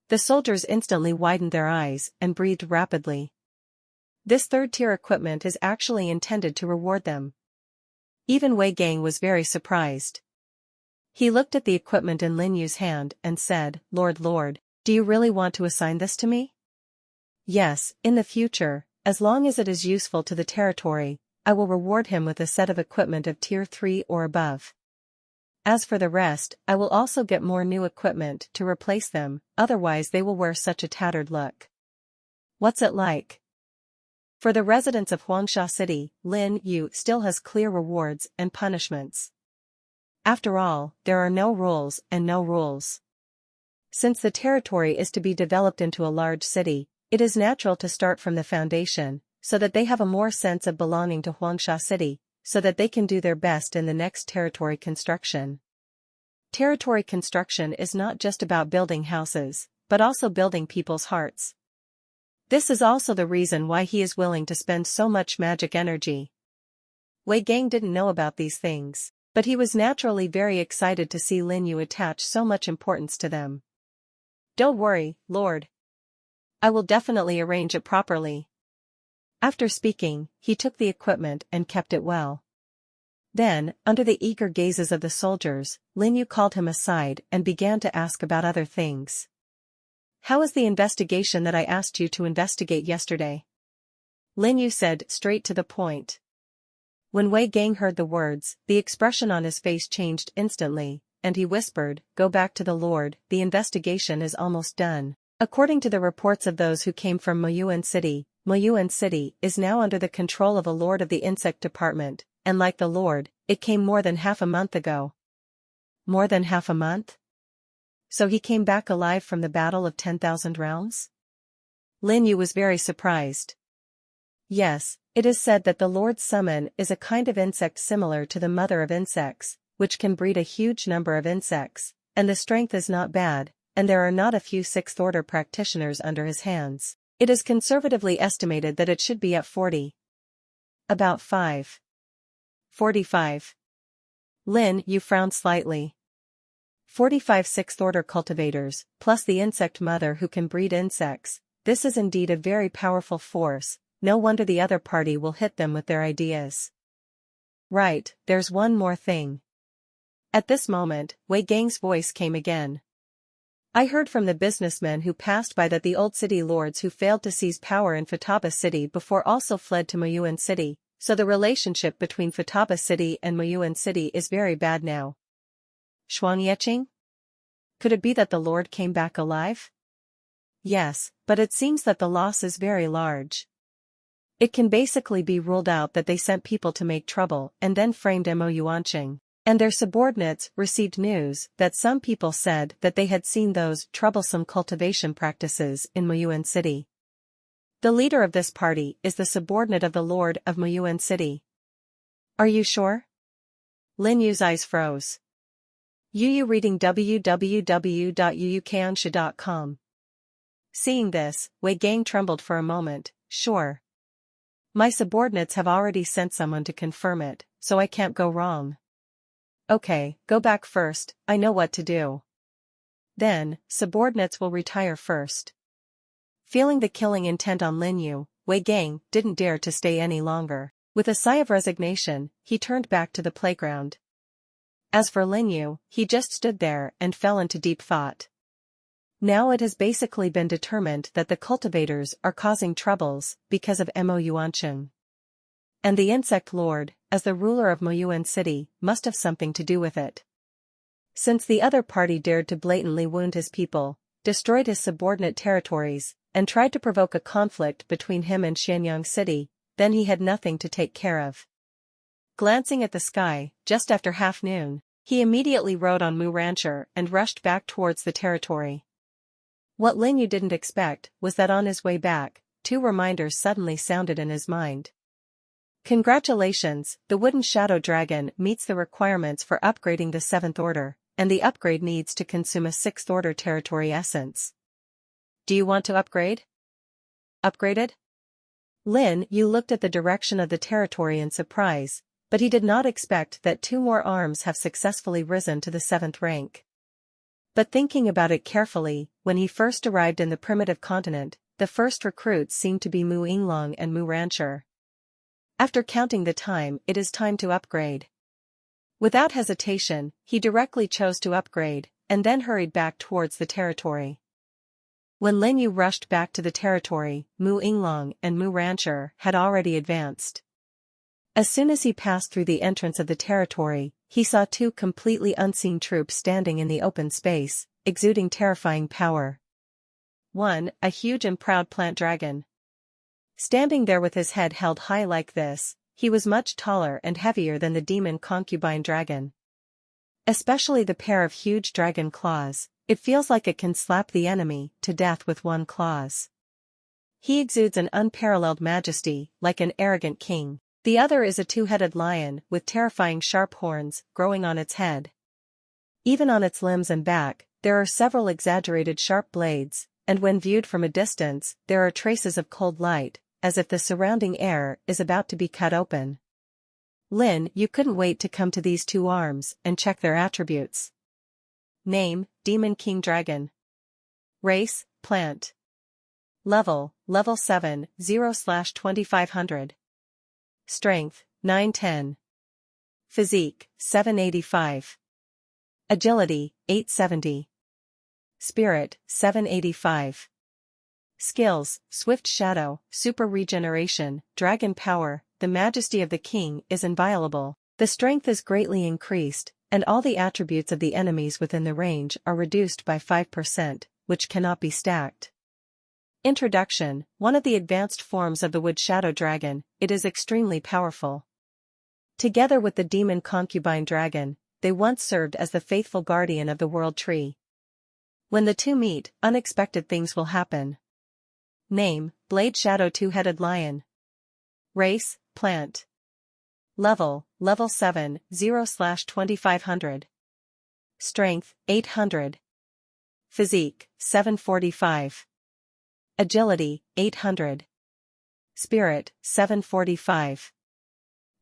Speaker 1: The soldiers instantly widened their eyes and breathed rapidly. This third-tier equipment is actually intended to reward them. Even Wei Gang was very surprised. He looked at the equipment in Lin Yu's hand and said, Lord, do you really want to assign this to me? Yes, in the future, as long as it is useful to the territory, I will reward him with a set of equipment of tier 3 or above. As for the rest, I will also get more new equipment to replace them, otherwise they will wear such a tattered look. What's it like? For the residents of Huangsha City, Lin You still has clear rewards and punishments. After all, there are no rules and no rules. Since the territory is to be developed into a large city, it is natural to start from the foundation, so that they have a more sense of belonging to Huangsha City, so that they can do their best in the next territory construction. Territory construction is not just about building houses, but also building people's hearts. This is also the reason why he is willing to spend so much magic energy. Wei Gang didn't know about these things, but he was naturally very excited to see Lin You attach so much importance to them. Don't worry, Lord. I will definitely arrange it properly. After speaking, he took the equipment and kept it well. Then, under the eager gazes of the soldiers, Lin You called him aside and began to ask about other things. How is the investigation that I asked you to investigate yesterday? Lin You said straight to the point. When Wei Gang heard the words, the expression on his face changed instantly, and he whispered, Go back to the Lord, the investigation is almost done. According to the reports of those who came from Muyuan City is now under the control of a lord of the insect department, and like the lord, it came more than half a month ago. More than half a month? So he came back alive from the Battle of 10,000 Realms? Lin You was very surprised. Yes, it is said that the Lord's summon is a kind of insect similar to the mother of insects, which can breed a huge number of insects, and the strength is not bad, and there are not a few sixth-order practitioners under his hands. It is conservatively estimated that it should be at 40. About 5. 45. Lin You frowned slightly. 45 sixth-order cultivators, plus the insect mother who can breed insects, this is indeed a very powerful force, no wonder the other party will hit them with their ideas. Right, there's one more thing. At this moment, Wei Gang's voice came again. I heard from the businessmen who passed by that the old city lords who failed to seize power in Futaba City before also fled to Muyuan City, so the relationship between Futaba City and Muyuan City is very bad now. Shuangyeqing? Could it be that the lord came back alive? Yes, but it seems that the loss is very large. It can basically be ruled out that they sent people to make trouble and then framed Mo Yuanqing. And their subordinates received news that some people said that they had seen those troublesome cultivation practices in Muyuan City. The leader of this party is the subordinate of the Lord of Muyuan City. Are you sure? Lin Yu's eyes froze. Yu reading www.yuyukansha.com. Seeing this, Wei Gang trembled for a moment. Sure. My subordinates have already sent someone to confirm it, so I can't go wrong. Okay, go back first, I know what to do. Then, subordinates will retire first. Feeling the killing intent on Lin You, Wei Gang didn't dare to stay any longer. With a sigh of resignation, he turned back to the playground. As for Lin You, he just stood there and fell into deep thought. Now it has basically been determined that the cultivators are causing troubles because of Mo Yuanqing. And the insect lord, as the ruler of Muyuan City, must have something to do with it. Since the other party dared to blatantly wound his people, destroyed his subordinate territories, and tried to provoke a conflict between him and Xianyang City, then he had nothing to take care of. Glancing at the sky, just after half noon, he immediately rode on Mu Rancher and rushed back towards the territory. What Lin You didn't expect was that on his way back, two reminders suddenly sounded in his mind. Congratulations, the wooden shadow dragon meets the requirements for upgrading the 7th order, and the upgrade needs to consume a 6th order territory essence. Do you want to upgrade? Upgraded? Lin You looked at the direction of the territory in surprise, but he did not expect that 2 more arms have successfully risen to the 7th rank. But thinking about it carefully, when he first arrived in the primitive continent, the first recruits seemed to be Mu Yinglong and Mu Rancher. After counting the time, it is time to upgrade. Without hesitation, he directly chose to upgrade, and then hurried back towards the territory. When Lin You rushed back to the territory, Mu Yinglong and Mu Rancher had already advanced. As soon as he passed through the entrance of the territory, he saw 2 completely unseen troops standing in the open space, exuding terrifying power. 1. A huge and proud plant dragon. Standing there with his head held high like this, he was much taller and heavier than the demon concubine dragon. Especially the pair of huge dragon claws, it feels like it can slap the enemy to death with one claws. He exudes an unparalleled majesty, like an arrogant king. The other is a 2-headed lion with terrifying sharp horns growing on its head. Even on its limbs and back, there are several exaggerated sharp blades, and when viewed from a distance, there are traces of cold light, as if the surrounding air is about to be cut open. Lin You couldn't wait to come to these 2 arms and check their attributes. Name, Demon King Dragon. Race, Plant. Level 7, 0/2500. Strength, 910. Physique, 785. Agility, 870. Spirit, 785. Skills, Swift Shadow, Super Regeneration, Dragon Power. The majesty of the king is inviolable. The strength is greatly increased, and all the attributes of the enemies within the range are reduced by 5%, which cannot be stacked. Introduction. One of the advanced forms of the wood shadow dragon, it is extremely powerful. Together with the demon concubine dragon, they once served as the faithful guardian of the world tree. When the 2 meet, unexpected things will happen. Name, Blade Shadow 2-headed lion. Race, Plant. Level 7, 0/2500. Strength, 800. Physique, 745. Agility, 800. Spirit, 745.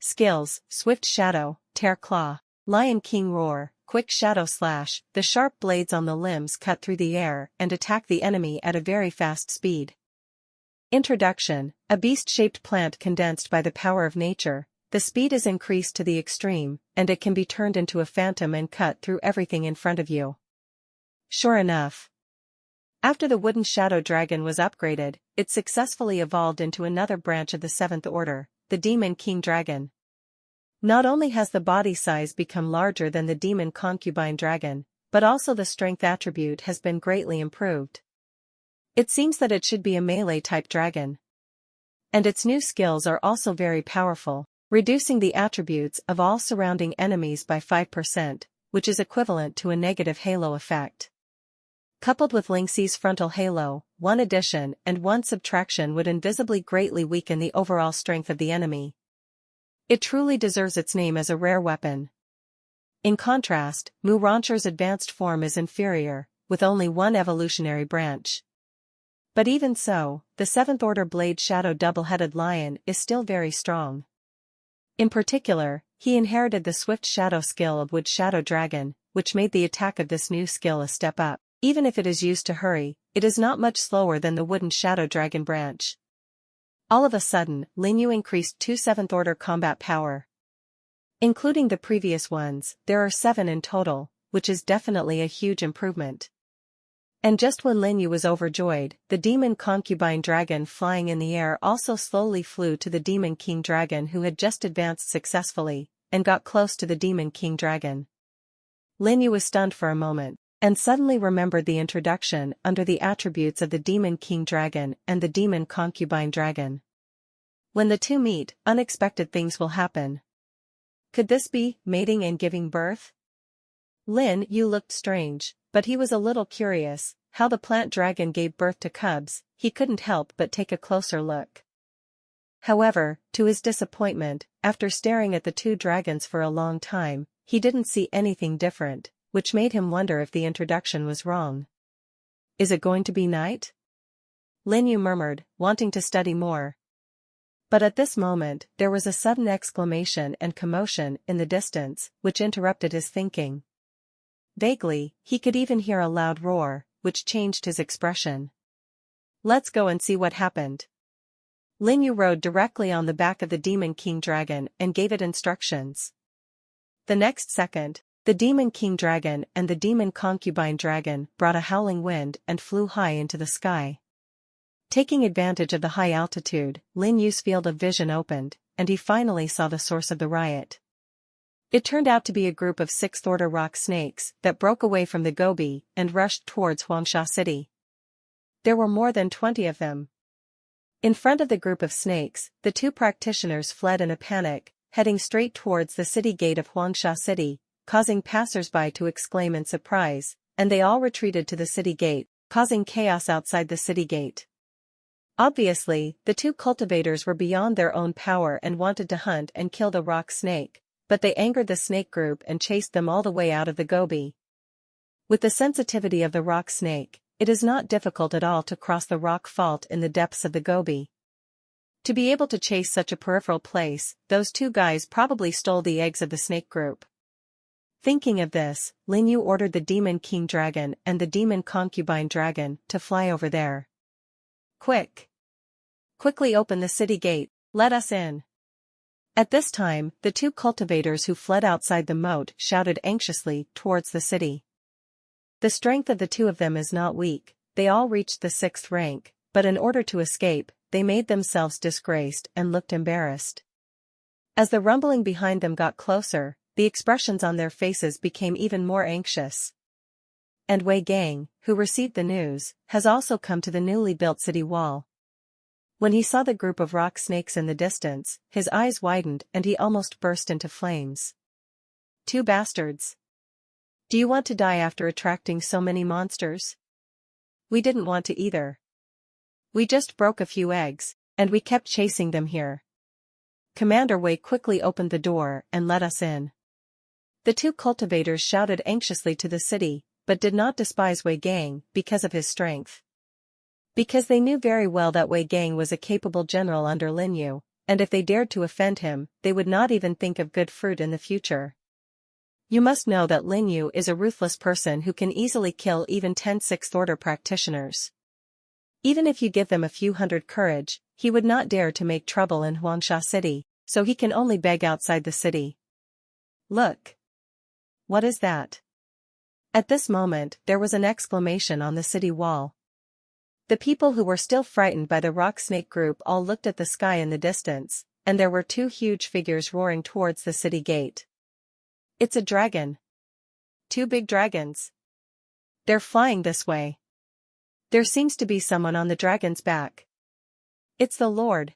Speaker 1: Skills, Swift Shadow, Tear Claw. Lion King Roar, Quick Shadow Slash. The sharp blades on the limbs cut through the air and attack the enemy at a very fast speed. Introduction. A beast-shaped plant condensed by the power of nature. The speed is increased to the extreme, and it can be turned into a phantom and cut through everything in front of you. Sure enough. After the wooden shadow dragon was upgraded, it successfully evolved into another branch of the 7th order, the Demon King Dragon. Not only has the body size become larger than the demon concubine dragon, but also the strength attribute has been greatly improved. It seems that it should be a melee-type dragon. And its new skills are also very powerful, reducing the attributes of all surrounding enemies by 5%, which is equivalent to a negative halo effect. Coupled with Lingxi's frontal halo, 1 addition and 1 subtraction would invisibly greatly weaken the overall strength of the enemy. It truly deserves its name as a rare weapon. In contrast, Mu Rancher's advanced form is inferior, with only 1 evolutionary branch. But even so, the 7th order Blade Shadow double-headed lion is still very strong. In particular, he inherited the Swift Shadow skill of Wood Shadow Dragon, which made the attack of this new skill a step up. Even if it is used to hurry, it is not much slower than the wooden shadow dragon branch. All of a sudden, Lin You increased 2 7th order combat power. Including the previous ones, there are 7 in total, which is definitely a huge improvement. And just when Lin You was overjoyed, the demon concubine dragon flying in the air also slowly flew to the demon king dragon who had just advanced successfully, and got close to the demon king dragon. Lin You was stunned for a moment, and suddenly remembered the introduction under the attributes of the Demon King Dragon and the Demon Concubine Dragon. When the 2 meet, unexpected things will happen. Could this be mating and giving birth? Lin You looked strange, but he was a little curious how the plant dragon gave birth to cubs. He couldn't help but take a closer look. However, to his disappointment, after staring at the two dragons for a long time, he didn't see anything different, which made him wonder if the introduction was wrong. Is it going to be night? Lin You murmured, wanting to study more. But at this moment, there was a sudden exclamation and commotion in the distance, which interrupted his thinking. Vaguely, he could even hear a loud roar, which changed his expression. Let's go and see what happened. Lin You rode directly on the back of the Demon King Dragon and gave it instructions. The next second, the Demon King Dragon and the Demon Concubine Dragon brought a howling wind and flew high into the sky. Taking advantage of the high altitude, Lin Yu's field of vision opened, and he finally saw the source of the riot. It turned out to be a group of sixth-order rock snakes that broke away from the Gobi and rushed towards Huangsha City. There were more than 20 of them. In front of the group of snakes, the two practitioners fled in a panic, heading straight towards the city gate of Huangsha City, causing passers-by to exclaim in surprise, and they all retreated to the city gate, causing chaos outside the city gate. Obviously, the two cultivators were beyond their own power and wanted to hunt and kill the rock snake, but they angered the snake group and chased them all the way out of the Gobi. With the sensitivity of the rock snake, it is not difficult at all to cross the rock fault in the depths of the Gobi. To be able to chase such a peripheral place, those two guys probably stole the eggs of the snake group. Thinking of this, Lin You ordered the Demon King Dragon and the Demon Concubine Dragon to fly over there. Quick! Quickly open the city gate, let us in. At this time, the two cultivators who fled outside the moat shouted anxiously towards the city. The strength of the two of them is not weak, they all reached the 6th rank, but in order to escape, they made themselves disgraced and looked embarrassed. As the rumbling behind them got closer, the expressions on their faces became even more anxious. And Wei Gang, who received the news, has also come to the newly built city wall. When he saw the group of rock snakes in the distance, his eyes widened and he almost burst into flames. Two bastards! Do you want to die after attracting so many monsters? We didn't want to either. We just broke a few eggs, and we kept chasing them here. Commander Wei quickly opened the door and let us in. The two cultivators shouted anxiously to the city, but did not despise Wei Gang because of his strength. Because they knew very well that Wei Gang was a capable general under Lin You, and if they dared to offend him, they would not even think of good fruit in the future. You must know that Lin You is a ruthless person who can easily kill even 10 sixth-order practitioners. Even if you give them a few hundred courage, he would not dare to make trouble in Huangsha City, so he can only beg outside the city. Look! What is that? At this moment, there was an exclamation on the city wall. The people who were still frightened by the rock snake group all looked at the sky in the distance, and there were two huge figures roaring towards the city gate. It's a dragon. Two big dragons. They're flying this way. There seems to be someone on the dragon's back. It's the Lord.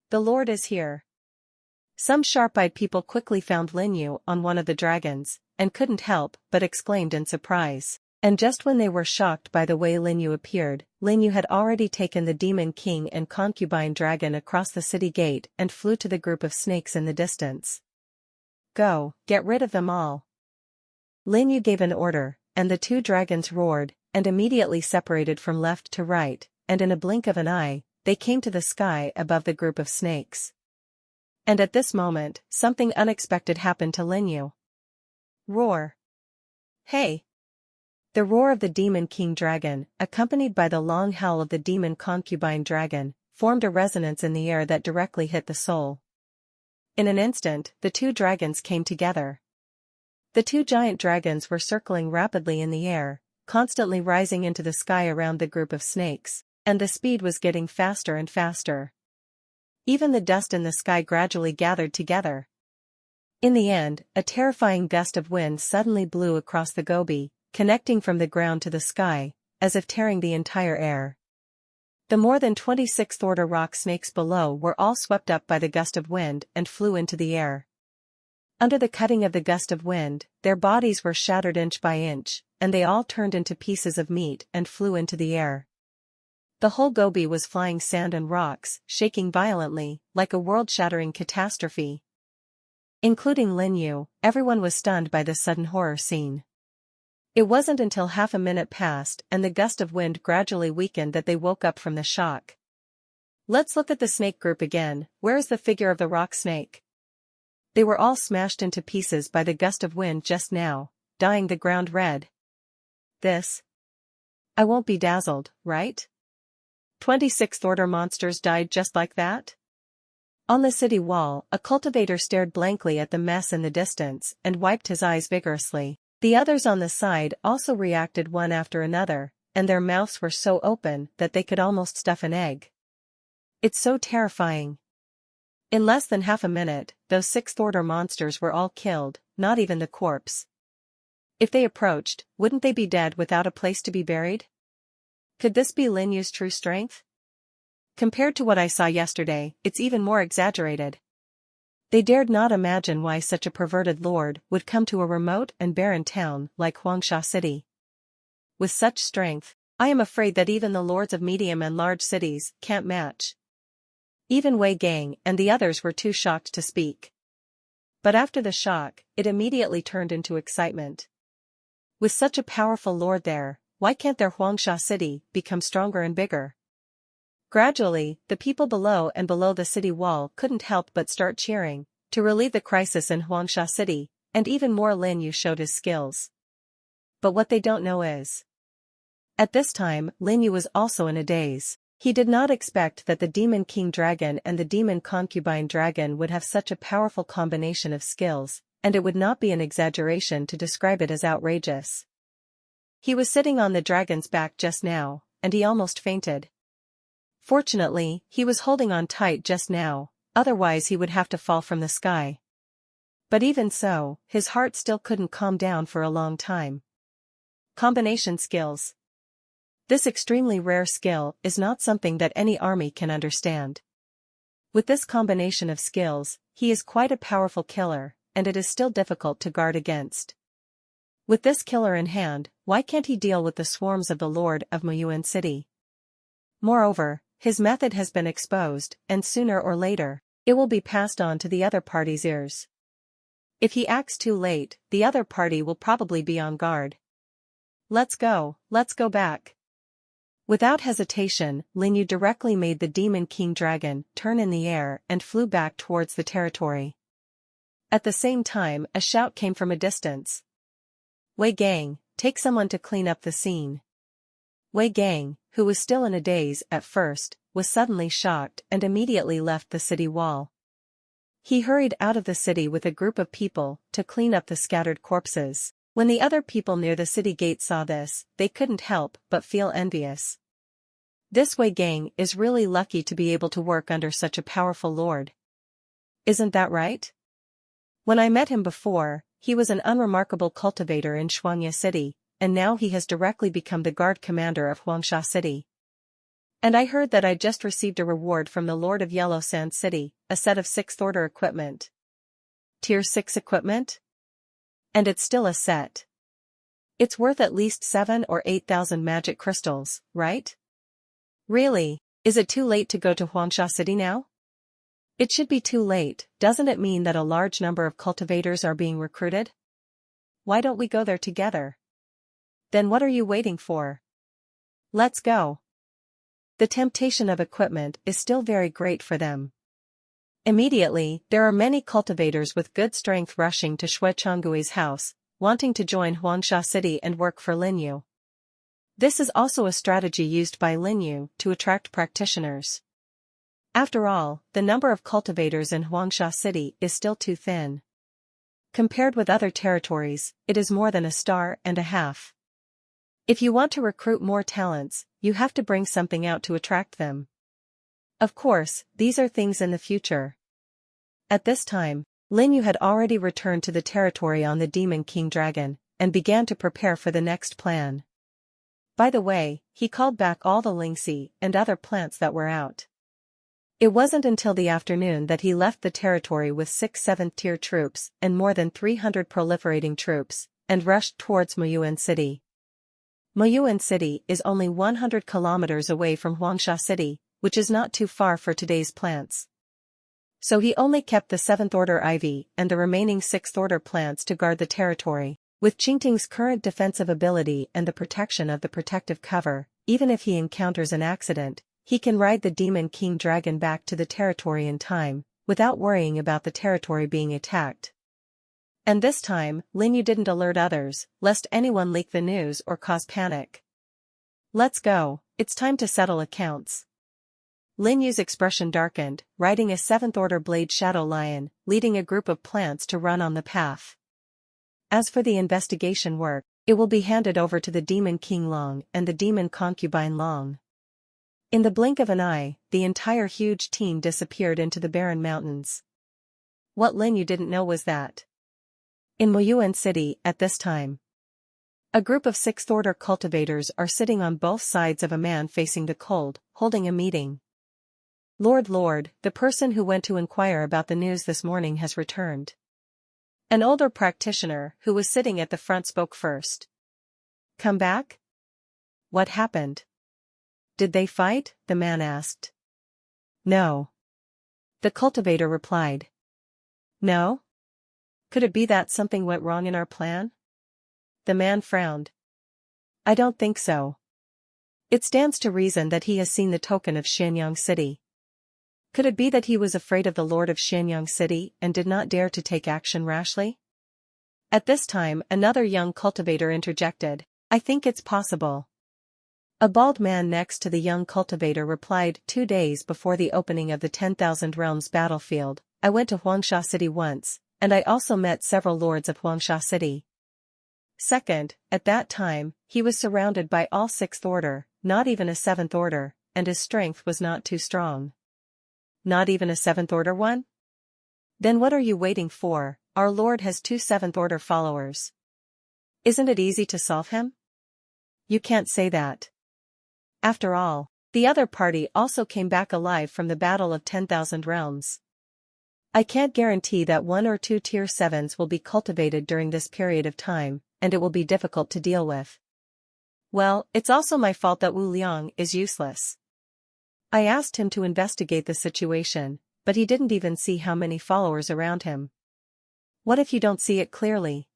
Speaker 1: The Lord is here. Some sharp-eyed people quickly found Lin You on one of the dragons, and couldn't help but exclaimed in surprise. And just when they were shocked by the way Lin You appeared, Lin You had already taken the Demon King and Concubine Dragon across the city gate and flew to the group of snakes in the distance. Go, get rid of them all. Lin You gave an order, and the two dragons roared, and immediately separated from left to right, and in a blink of an eye, they came to the sky above the group of snakes. And at this moment, something unexpected happened to Lin You. Roar! Hey! The roar of the Demon King Dragon, accompanied by the long howl of the Demon Concubine Dragon, formed a resonance in the air that directly hit the soul. In an instant, the two dragons came together. The two giant dragons were circling rapidly in the air, constantly rising into the sky around the group of snakes, and the speed was getting faster and faster. Even the dust in the sky gradually gathered together. In the end, a terrifying gust of wind suddenly blew across the Gobi, connecting from the ground to the sky, as if tearing the entire air. The more than 26th-order rock snakes below were all swept up by the gust of wind and flew into the air. Under the cutting of the gust of wind, their bodies were shattered inch by inch, and they all turned into pieces of meat and flew into the air. The whole Gobi was flying sand and rocks, shaking violently, like a world-shattering catastrophe. Including Lin You, everyone was stunned by this sudden horror scene. It wasn't until half a minute passed and the gust of wind gradually weakened that they woke up from the shock. Let's look at the snake group again. Where is the figure of the rock snake? They were all smashed into pieces by the gust of wind just now, dyeing the ground red. This? I won't be dazzled, right? 26th order monsters died just like that? On the city wall, a cultivator stared blankly at the mess in the distance and wiped his eyes vigorously. The others on the side also reacted one after another, and their mouths were so open that they could almost stuff an egg. It's so terrifying. In less than half a minute, those 6th order monsters were all killed, not even the corpse. If they approached, wouldn't they be dead without a place to be buried? Could this be Lin Yu's true strength? Compared to what I saw yesterday, it's even more exaggerated. They dared not imagine why such a perverted lord would come to a remote and barren town like Huangsha City. With such strength, I am afraid that even the lords of medium and large cities can't match. Even Wei Gang and the others were too shocked to speak. But after the shock, it immediately turned into excitement. With such a powerful lord there, why can't their Huangsha City become stronger and bigger? Gradually, the people below and below the city wall couldn't help but start cheering, to relieve the crisis in Huangsha City, and even more Lin You showed his skills. But what they don't know is, at this time, Lin You was also in a daze. He did not expect that the Demon King Dragon and the Demon Concubine Dragon would have such a powerful combination of skills, and it would not be an exaggeration to describe it as outrageous. He was sitting on the dragon's back just now, and he almost fainted. Fortunately, he was holding on tight just now, otherwise he would have to fall from the sky. But even so, his heart still couldn't calm down for a long time. Combination skills. This extremely rare skill is not something that any army can understand. With this combination of skills, he is quite a powerful killer, and it is still difficult to guard against. With this killer in hand, why can't he deal with the swarms of the Lord of Muyuan City? Moreover, his method has been exposed, and sooner or later, it will be passed on to the other party's ears. If he acts too late, the other party will probably be on guard. Let's go back. Without hesitation, Lin You directly made the Demon King Dragon turn in the air and flew back towards the territory. At the same time, a shout came from a distance. Wei Gang, take someone to clean up the scene. Wei Gang, who was still in a daze at first, was suddenly shocked and immediately left the city wall. He hurried out of the city with a group of people to clean up the scattered corpses. When the other people near the city gate saw this, they couldn't help but feel envious. This Wei Gang is really lucky to be able to work under such a powerful lord. Isn't that right? When I met him before, he was an unremarkable cultivator in Shuangya City, and now he has directly become the guard commander of Huangsha City. And I heard that I just received a reward from the Lord of Yellow Sand City, a set of 6th order equipment. Tier 6 equipment? And it's still a set. It's worth at least 7 or 8,000 magic crystals, right? Really, is it too late to go to Huangsha City now? It should be too late. Doesn't it mean that a large number of cultivators are being recruited? Why don't we go there together? Then what are you waiting for? Let's go. The temptation of equipment is still very great for them. Immediately, there are many cultivators with good strength rushing to Shui Changgui's house, wanting to join Huangsha City and work for Lin You. This is also a strategy used by Lin You to attract practitioners. After all, the number of cultivators in Huangsha City is still too thin. Compared with other territories, it is more than a star and a half. If you want to recruit more talents, you have to bring something out to attract them. Of course, these are things in the future. At this time, Lin You had already returned to the territory on the Demon King Dragon, and began to prepare for the next plan. By the way, he called back all the lingxi and other plants that were out. It wasn't until the afternoon that he left the territory with 6 7th-tier troops and more than 300 proliferating troops, and rushed towards Muyuan City. Muyuan City is only 100 kilometers away from Huangsha City, which is not too far for today's plants. So he only kept the 7th Order ivy and the remaining 6th Order plants to guard the territory. With Qingting's current defensive ability and the protection of the protective cover, even if he encounters an accident, he can ride the Demon King Dragon back to the territory in time, without worrying about the territory being attacked. And this time, Lin You didn't alert others, lest anyone leak the news or cause panic. Let's go, it's time to settle accounts. Lin Yu's expression darkened, riding a 7th Order Blade Shadow Lion, leading a group of plants to run on the path. As for the investigation work, it will be handed over to the Demon King Long and the Demon Concubine Long. In the blink of an eye, the entire huge team disappeared into the barren mountains. What Lin You didn't know was that in Muyuan City at this time, a group of 6th Order cultivators are sitting on both sides of a man facing the cold, holding a meeting. Lord, the person who went to inquire about the news this morning has returned. An older practitioner who was sitting at the front spoke first. Come back? What happened? Did they fight? The man asked. No. The cultivator replied. No? Could it be that something went wrong in our plan? The man frowned. I don't think so. It stands to reason that he has seen the token of Xianyang City. Could it be that he was afraid of the Lord of Xianyang City and did not dare to take action rashly? At this time, another young cultivator interjected. I think it's possible. A bald man next to the young cultivator replied, 2 days before the opening of the 10,000 Realms battlefield, I went to Huangsha City once, and I also met several lords of Huangsha City. Second, at that time, he was surrounded by all 6th Order, not even a 7th Order, and his strength was not too strong. Not even a 7th Order one? Then what are you waiting for? Our Lord has 2 7th Order followers. Isn't it easy to solve him? You can't say that. After all, the other party also came back alive from the Battle of 10,000 Realms. I can't guarantee that 1 or 2 tier 7s will be cultivated during this period of time, and it will be difficult to deal with. Well, it's also my fault that Wu Liang is useless. I asked him to investigate the situation, but he didn't even see how many followers around him. What if you don't see it clearly?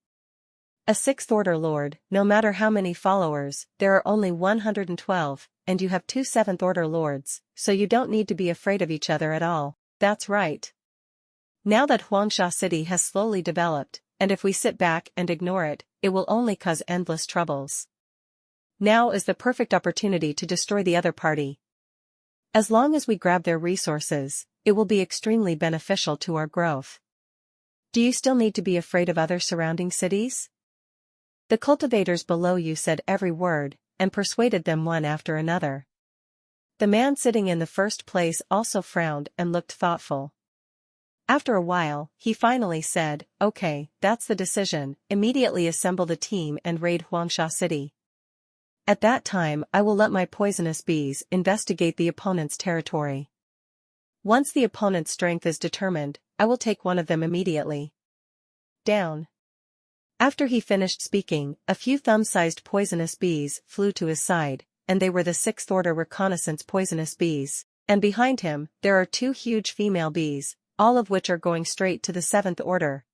Speaker 1: A 6th Order Lord, no matter how many followers, there are only 112, and you have 2 7th Order Lords, so you don't need to be afraid of each other at all. That's right. Now that Huangsha City has slowly developed, and if we sit back and ignore it, it will only cause endless troubles. Now is the perfect opportunity to destroy the other party. As long as we grab their resources, it will be extremely beneficial to our growth. Do you still need to be afraid of other surrounding cities? The cultivators below you said every word, and persuaded them one after another. The man sitting in the first place also frowned and looked thoughtful. After a while, he finally said, okay, that's the decision, immediately assemble the team and raid Huangsha City. At that time I will let my poisonous bees investigate the opponent's territory. Once the opponent's strength is determined, I will take one of them immediately. Down. After he finished speaking, a few thumb-sized poisonous bees flew to his side, and they were the 6th Order reconnaissance poisonous bees, and behind him, there are 2 huge female bees, all of which are going straight to the 7th Order.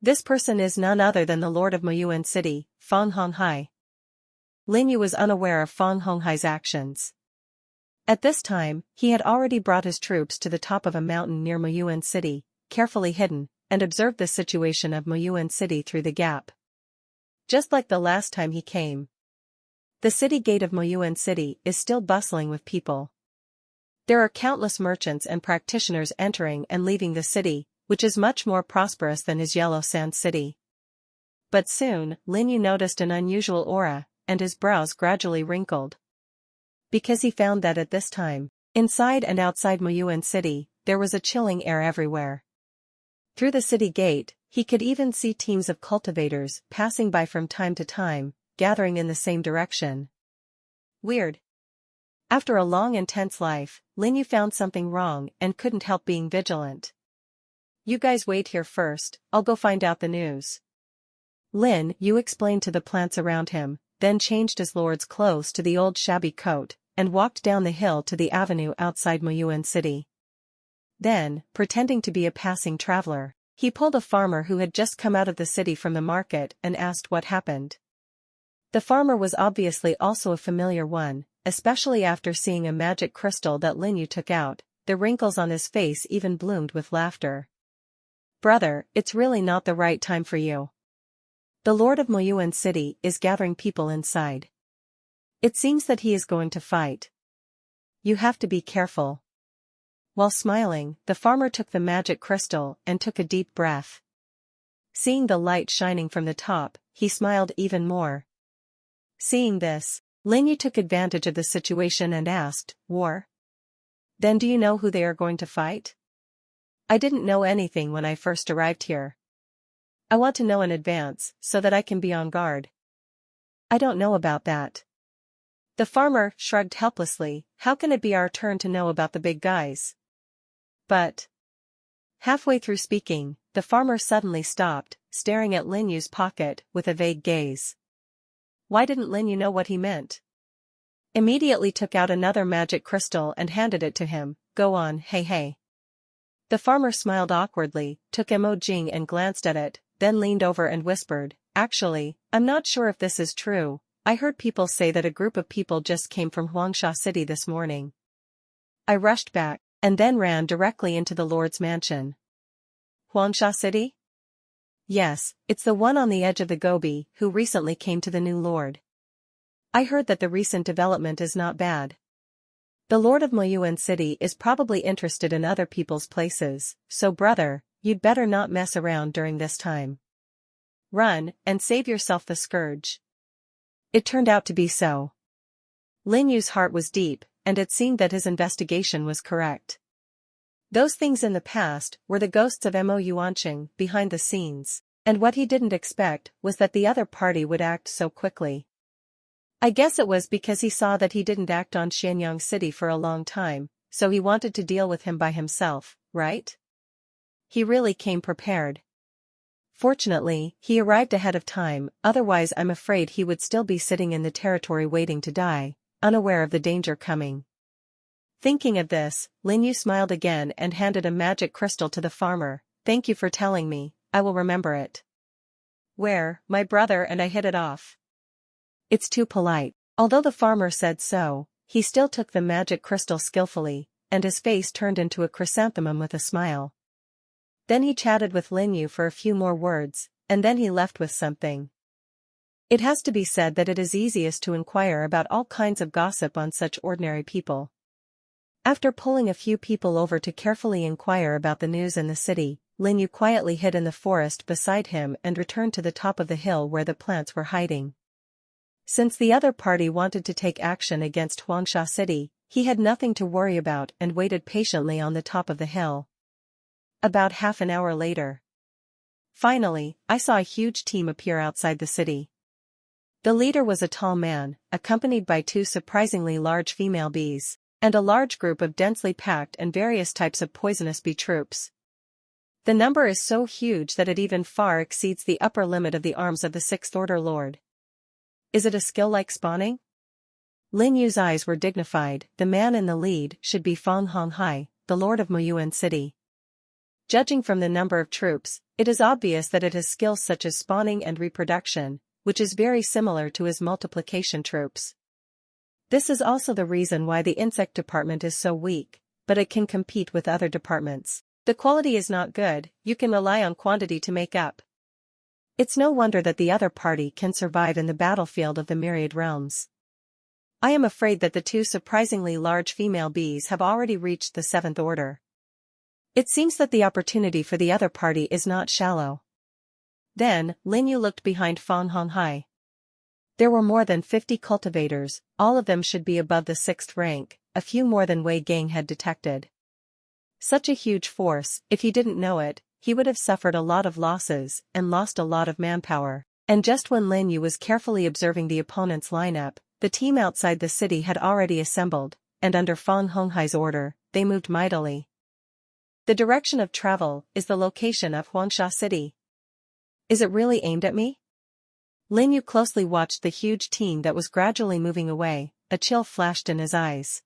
Speaker 1: This person is none other than the Lord of Muyuan City, Fang Honghai. Lin You was unaware of Fang Honghai's actions. At this time, he had already brought his troops to the top of a mountain near Muyuan City, carefully hidden, and observed the situation of Muyuan City through the gap. Just like the last time he came. The city gate of Muyuan City is still bustling with people. There are countless merchants and practitioners entering and leaving the city, which is much more prosperous than his yellow sand city. But soon, Lin You noticed an unusual aura, and his brows gradually wrinkled. Because he found that at this time, inside and outside Muyuan City, there was a chilling air everywhere. Through the city gate, he could even see teams of cultivators passing by from time to time, gathering in the same direction. Weird. After a long intense life, Lin You found something wrong and couldn't help being vigilant. You guys wait here first, I'll go find out the news. Lin You explained to the plants around him, then changed his lord's clothes to the old shabby coat, and walked down the hill to the avenue outside Muyuan City. Then, pretending to be a passing traveler, he pulled a farmer who had just come out of the city from the market and asked what happened. The farmer was obviously also a familiar one, especially after seeing a magic crystal that Lin You took out. The wrinkles on his face even bloomed with laughter. Brother, it's really not the right time for you. The Lord of Muyuan City is gathering people inside. It seems that he is going to fight. You have to be careful. While smiling, the farmer took the magic crystal and took a deep breath. Seeing the light shining from the top, he smiled even more. Seeing this, Lin You took advantage of the situation and asked, "War? Then do you know who they are going to fight? I didn't know anything when I first arrived here. I want to know in advance, so that I can be on guard." "I don't know about that." The farmer shrugged helplessly. "How can it be our turn to know about the big guys?" But halfway through speaking, the farmer suddenly stopped, staring at Lin Yu's pocket with a vague gaze. Why didn't Lin You know what he meant? Immediately took out another magic crystal and handed it to him. "Go on, hey. The farmer smiled awkwardly, took Jing and glanced at it, then leaned over and whispered, "Actually, I'm not sure if this is true. I heard people say that a group of people just came from Huangsha City this morning." I rushed back, and then ran directly into the Lord's mansion. Huangsha City? Yes, it's the one on the edge of the Gobi, who recently came to the new Lord. I heard that the recent development is not bad. The Lord of Muyuan City is probably interested in other people's places, so brother, you'd better not mess around during this time. Run, and save yourself the scourge. It turned out to be so. Lin Yu's heart was deep, and it seemed that his investigation was correct. Those things in the past were the ghosts of Mo Yuanqing behind the scenes, and what he didn't expect was that the other party would act so quickly. I guess it was because he saw that he didn't act on Xianyang City for a long time, so he wanted to deal with him by himself, right? He really came prepared. Fortunately, he arrived ahead of time, otherwise I'm afraid he would still be sitting in the territory waiting to die, unaware of the danger coming. Thinking of this, Lin You smiled again and handed a magic crystal to the farmer. "Thank you for telling me, I will remember it." "Where, my brother and I hit it off." It's too polite. Although the farmer said so, he still took the magic crystal skillfully, and his face turned into a chrysanthemum with a smile. Then he chatted with Lin You for a few more words, and then he left with something. It has to be said that it is easiest to inquire about all kinds of gossip on such ordinary people. After pulling a few people over to carefully inquire about the news in the city, Lin You quietly hid in the forest beside him and returned to the top of the hill where the plants were hiding. Since the other party wanted to take action against Huangsha City, he had nothing to worry about and waited patiently on the top of the hill. About half an hour later. Finally, I saw a huge team appear outside the city. The leader was a tall man, accompanied by 2 surprisingly large female bees, and a large group of densely packed and various types of poisonous bee troops. The number is so huge that it even far exceeds the upper limit of the arms of the 6th Order Lord. Is it a skill like spawning? Lin Yu's eyes were dignified. The man in the lead should be Fang Honghai, the Lord of Muyuan City. Judging from the number of troops, it is obvious that it has skills such as spawning and reproduction, which is very similar to his multiplication troops. This is also the reason why the insect department is so weak, but it can compete with other departments. The quality is not good, you can rely on quantity to make up. It's no wonder that the other party can survive in the battlefield of the myriad realms. I am afraid that the 2 surprisingly large female bees have already reached the 7th order. It seems that the opportunity for the other party is not shallow. Then, Lin You looked behind Fang Honghai. There were more than 50 cultivators, all of them should be above the 6th rank, a few more than Wei Gang had detected. Such a huge force, if he didn't know it, he would have suffered a lot of losses and lost a lot of manpower. And just when Lin You was carefully observing the opponent's lineup, the team outside the city had already assembled, and under Fang Honghai's order, they moved mightily. The direction of travel is the location of Huangsha City. Is it really aimed at me? Lin Yu closely watched the huge team that was gradually moving away, a chill flashed in his eyes.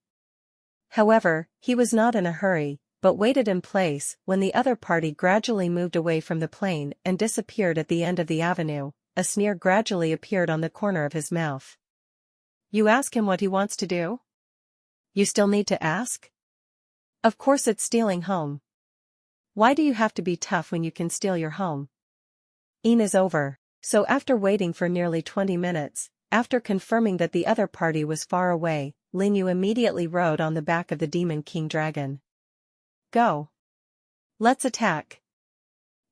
Speaker 1: However, he was not in a hurry, but waited in place when the other party gradually moved away from the plain and disappeared at the end of the avenue. A sneer gradually appeared on the corner of his mouth. You ask him what he wants to do? You still need to ask? Of course it's stealing home. Why do you have to be tough when you can steal your home? Is over. So after waiting for nearly 20 minutes, after confirming that the other party was far away, Lin You immediately rode on the back of the Demon King Dragon. Go. Let's attack.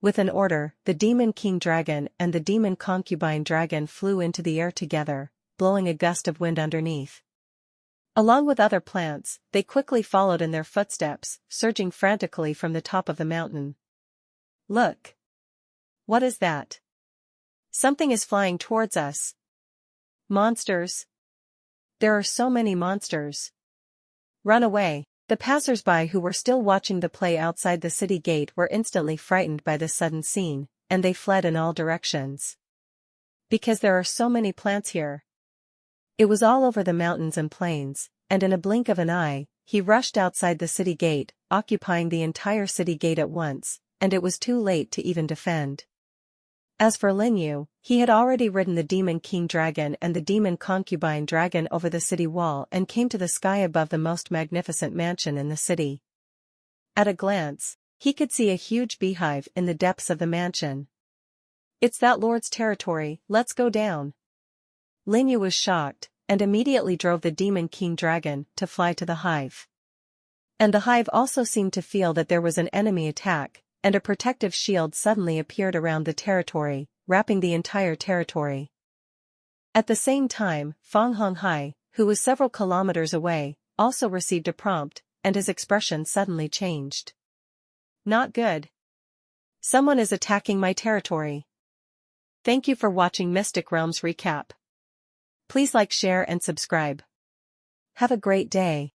Speaker 1: With an order, the Demon King Dragon and the Demon Concubine Dragon flew into the air together, blowing a gust of wind underneath. Along with other plants, they quickly followed in their footsteps, surging frantically from the top of the mountain. Look! What is that? Something is flying towards us. Monsters! There are so many monsters. Run away! The passers-by who were still watching the play outside the city gate were instantly frightened by this sudden scene, and they fled in all directions. Because there are so many plants here. It was all over the mountains and plains, and in a blink of an eye, he rushed outside the city gate, occupying the entire city gate at once, and it was too late to even defend. As for Lin Yu, he had already ridden the Demon King Dragon and the Demon Concubine Dragon over the city wall and came to the sky above the most magnificent mansion in the city. At a glance, he could see a huge beehive in the depths of the mansion. It's that lord's territory, let's go down. Lin Yu was shocked, and immediately drove the Demon King Dragon to fly to the hive. And the hive also seemed to feel that there was an enemy attack, and a protective shield suddenly appeared around the territory, wrapping the entire territory. At the same time, Fang Honghai, who was several kilometers away, also received a prompt, and his expression suddenly changed. Not good. Someone is attacking my territory. Thank you for watching Mystic Realms Recap. Please like, share and subscribe. Have a great day.